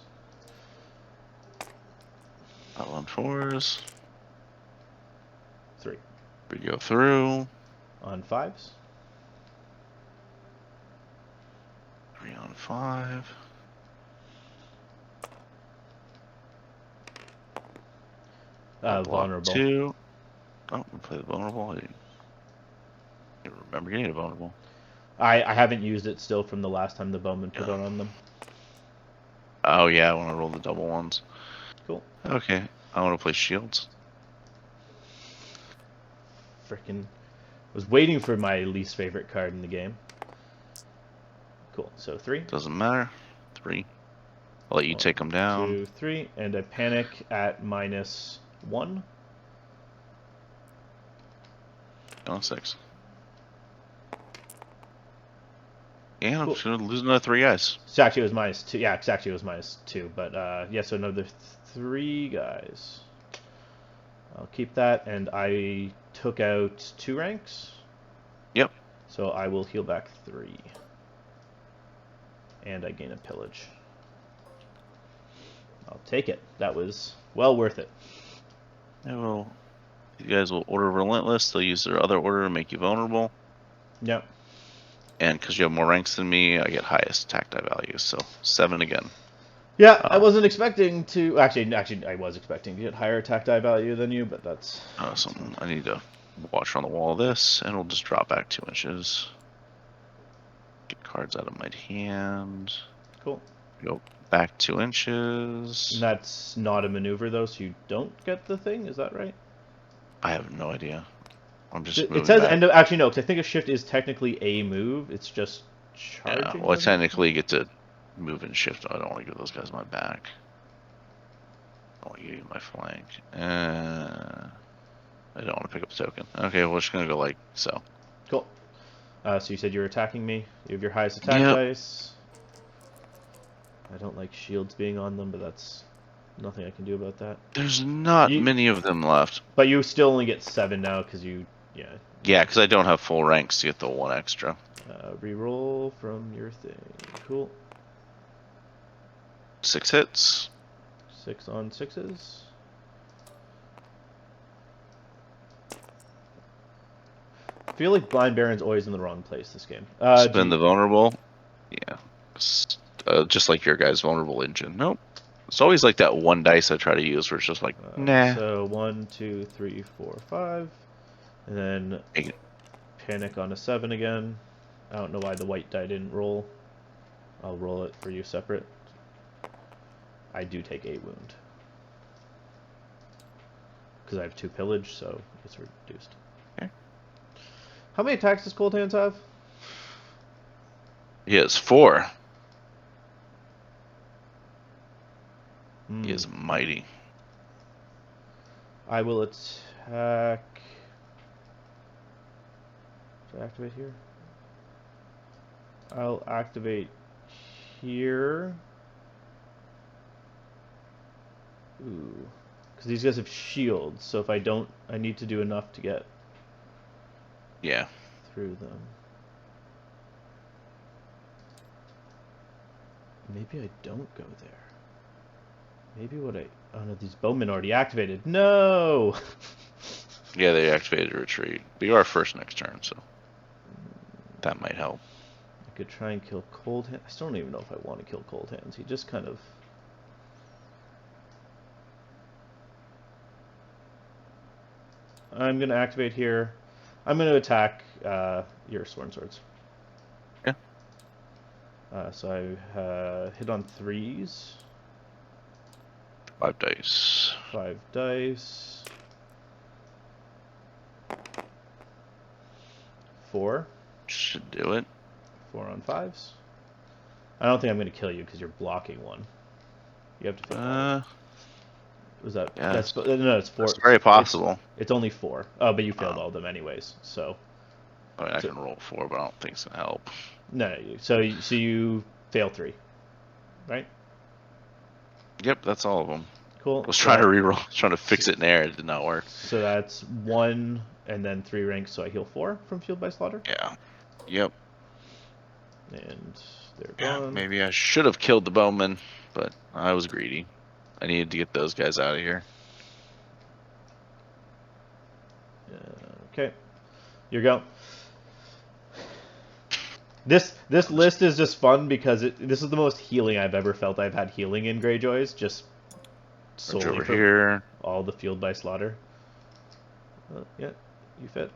On 4s. 3. We go through. On 5s. 3 on 5. Vulnerable. 2. Oh, we play the vulnerable. I didn't remember getting a vulnerable. I haven't used it still from the last time the bowman put it on them. Oh yeah, I want to roll the double ones. Cool. Okay, I want to play shields. Frickin' was waiting for my least favorite card in the game. Cool. So 3. Doesn't matter. 3. I'll let you take them down. 2, 3, and I panic at -1. On 6. Yeah, I'm Cool. just gonna lose another 3 guys. So actually it was -2. Yeah, exactly it was -2. But yeah, so another 3 guys. I'll keep that, and I took out 2 ranks. Yep. So I will heal back 3. And I gain a pillage. I'll take it. That was well worth it. Yeah, well, you guys will order Relentless. They'll use their other order to make you vulnerable. Yep. And because you have more ranks than me, I get highest attack die value. So 7 again. Yeah, I wasn't expecting to. Actually, I was expecting to get higher attack die value than you, but that's Something I need to watch on the wall of this, and it'll just drop back 2 inches. Get cards out of my hand. Cool. Go back 2 inches. That's not a maneuver though, so you don't get the thing. Is that right? I have no idea. I'm just. It says end of. Actually, no, because I think a shift is technically a move. It's just charging. Yeah, well, I technically get to move and shift. I don't want to give those guys my back. I want to give you my flank. I don't want to pick up a token. Okay, we're just gonna go like so. Cool. So you said you're attacking me. You have your highest attack dice. I don't like shields being on them, but that's nothing I can do about that. There's not many of them left. But you still only get 7 now because you, yeah. Yeah, because I don't have full ranks to get the 1 extra. Reroll from your thing. Cool. 6 hits. 6 on 6s. I feel like Blind Baron's always in the wrong place this game. Spin the vulnerable. Yeah. Just like your guy's vulnerable engine. Nope. It's always like that 1 dice I try to use where it's just like, nah. So 1, 2, 3, 4, 5. And then panic on a 7 again. I don't know why the white die didn't roll. I'll roll it for you separate. I do take 8 wound. Because I have 2 pillage, so it's reduced. Okay. How many attacks does Cold Hands have? He has 4. He is mighty. I will attack. Should I activate here? I'll activate here. Ooh. Because these guys have shields, so if I don't, I need to do enough to get through them. Maybe I don't go there. Maybe what I... Oh no, these bowmen already activated. No! Yeah, they activated retreat. But you are first next turn, so that might help. I could try and kill Cold Hands. I still don't even know if I want to kill Cold Hands. He just kind of... I'm going to activate here. I'm going to attack your Sworn Swords. Yeah. So I hit on 3s. 5 dice. 5 dice. 4. Should do it. 4 on 5s. I don't think I'm going to kill you because you're blocking 1. You have to fail. Was that? Yeah, no, it's 4. It's very possible. It's only 4. Oh, but you failed all of them anyways. So. I mean, I can roll 4, but I don't think it's gonna help. No. So you fail 3. right? Yep, that's all of them. Cool. I was trying to reroll, trying to fix it in air. It did not work. So that's 1 and then 3 ranks, so I heal 4 from Fueled by Slaughter. Yeah. Yep. And they're Yeah, gone. maybe I should have killed the bowman, but I was greedy. I needed to get those guys out of here. Okay. Here you go. This list is just fun because this is the most healing I've ever felt I've had healing in Greyjoys, just solely over for here. all the Fueled by Slaughter. Yeah, you fit.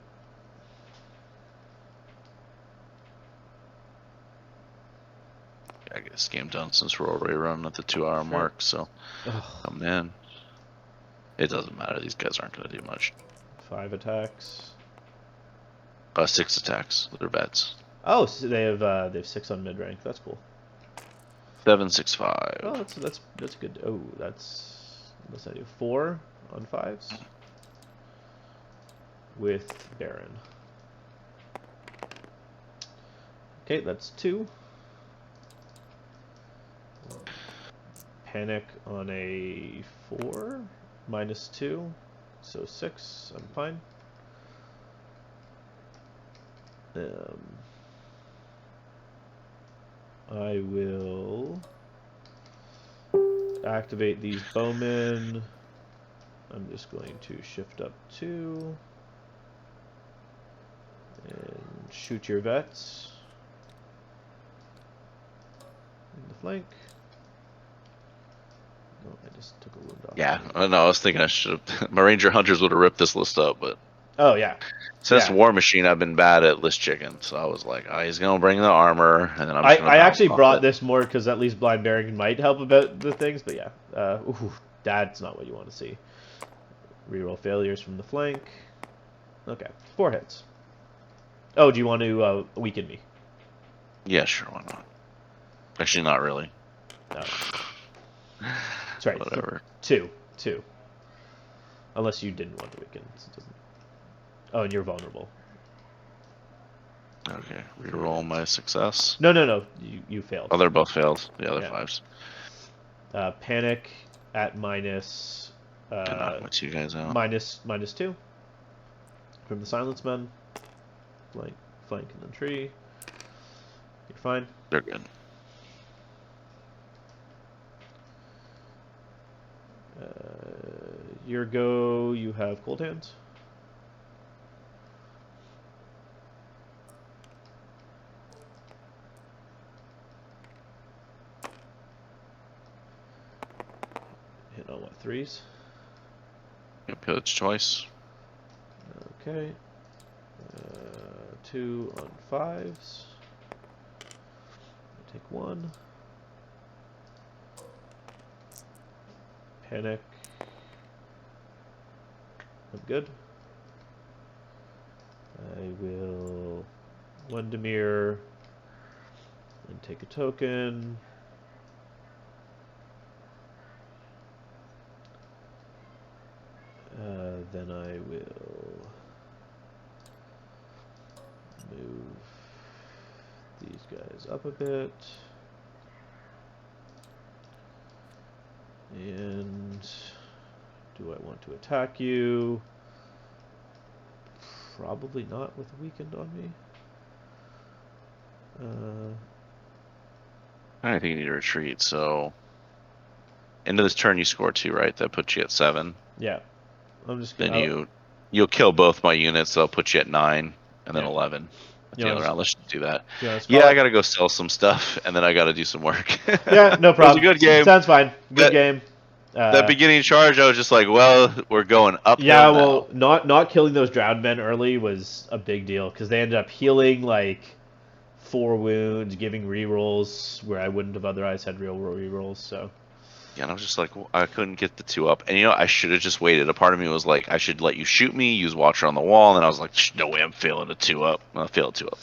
I get this game done since we're already running at the 2-hour mark, so I'm in. It doesn't matter. These guys aren't going to do much. 5 attacks. 6 attacks. They're bets. Oh, so they have 6 on mid rank. That's cool. 7, 6, 5. Oh, that's good. Oh, what's that do? 4 on 5s with Baron. Okay, that's 2. Panic on a 4, -2, so 6. I'm fine. I will activate these bowmen. I'm just going to shift up 2 and shoot your vets in the flank. No, I just took a wound off. Yeah, no, I was thinking I should have. My Ranger Hunters would have ripped this list up, but. Oh, yeah. Since War Machine, I've been bad at list chicken, so I was like, oh, he's gonna bring the armor, and then I'm just gonna I actually brought it. this more because at least Blind Bearing might help about the things, but yeah. That's not what you want to see. Reroll failures from the flank. Okay, 4 hits. Oh, do you want to weaken me? Yeah, sure, why not? Actually, not really. No. That's right. Whatever. 2. Unless you didn't want to weaken. Oh, and you're vulnerable. Okay, reroll my success. No. You failed. Oh, they're both failed. The other 5s. Panic at minus. Knock my 2 guys out. -2 from the Silence Men. Flank and then tree. You're fine. They're good. Your go. You have cold hands. Hit on what, 3s? Yep, pillage twice. Okay. 2 on 5s. Take 1. Panic. I'm good. I will Wendemir and take a token. Then I will move these guys up a bit. And do I want to attack you? Probably not with a weakened on me. I think you need to retreat, so... Into this turn you score 2, right? That puts you at 7. Yeah. I'm just gonna... Then you'll kill both my units, so I'll put you at 9, and then 11. At the other round, let's just do that. Yeah, I gotta go sell some stuff, and then I gotta do some work. Yeah, no problem. It was a good game. Sounds fine. Good game. That beginning charge, I was just like, well, we're going up. Yeah, well, not killing those drowned men early was a big deal, because they ended up healing, like, 4 wounds, giving rerolls, where I wouldn't have otherwise had real rerolls, so... Yeah, and I was just like, I couldn't get the 2 up. And, I should have just waited. A part of me was like, I should let you shoot me, use Watcher on the wall, and then I was like, no way I'm failing a 2 up. I'll fail a 2 up.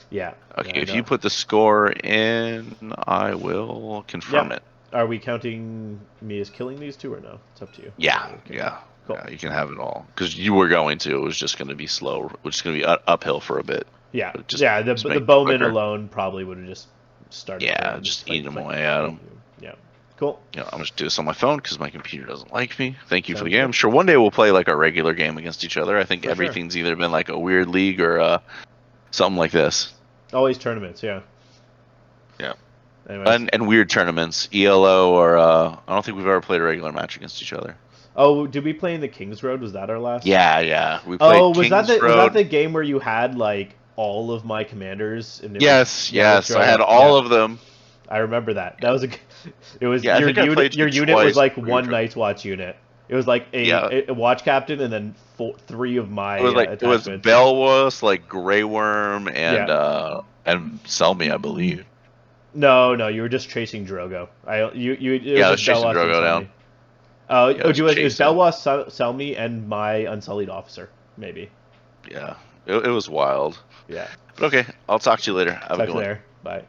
Yeah. Okay, if you put the score in, I will confirm it. Are we counting me as killing these 2 or no? It's up to you. Yeah, okay. Yeah. Cool. Yeah, you can have it all. Because you were going to. It was just going to be slow. It was just going to be uphill for a bit. Yeah. The bowman alone probably would have just started. Yeah, just eating them away at them. Yeah. Cool. I'm just do this on my phone because my computer doesn't like me. Thank you for the Sounds game. good. I'm sure one day we'll play like a regular game against each other. I think For sure. everything's either been like a weird league or something like this. Always tournaments, yeah. Yeah. Anyways. And weird tournaments, ELO or I don't think we've ever played a regular match against each other. Oh, did we play in the Kings Road? Was that our last? Yeah. We Oh, played was that Kings was that Road. the game where you had like all of my commanders? And it Yes. was I had up? all Yeah, of them. I remember that. That was it was Yeah, I your think I unit. played Your you unit was twice. like one Night's Watch unit. It was like Yeah. a watch captain and then three of my It was it was attachments. Belwas, like Grey Worm, Yeah. and Selmy, I believe. No, you were just chasing Drogo. It was Yeah, I was just chasing Belwas and Drogo Selmy. down. Yeah, I was It was chasing. Belwas, Selmy, and my Unsullied officer, maybe. Yeah, it was wild. Yeah. But okay, I'll talk to you later. Have a Talk good to you one. there. Bye.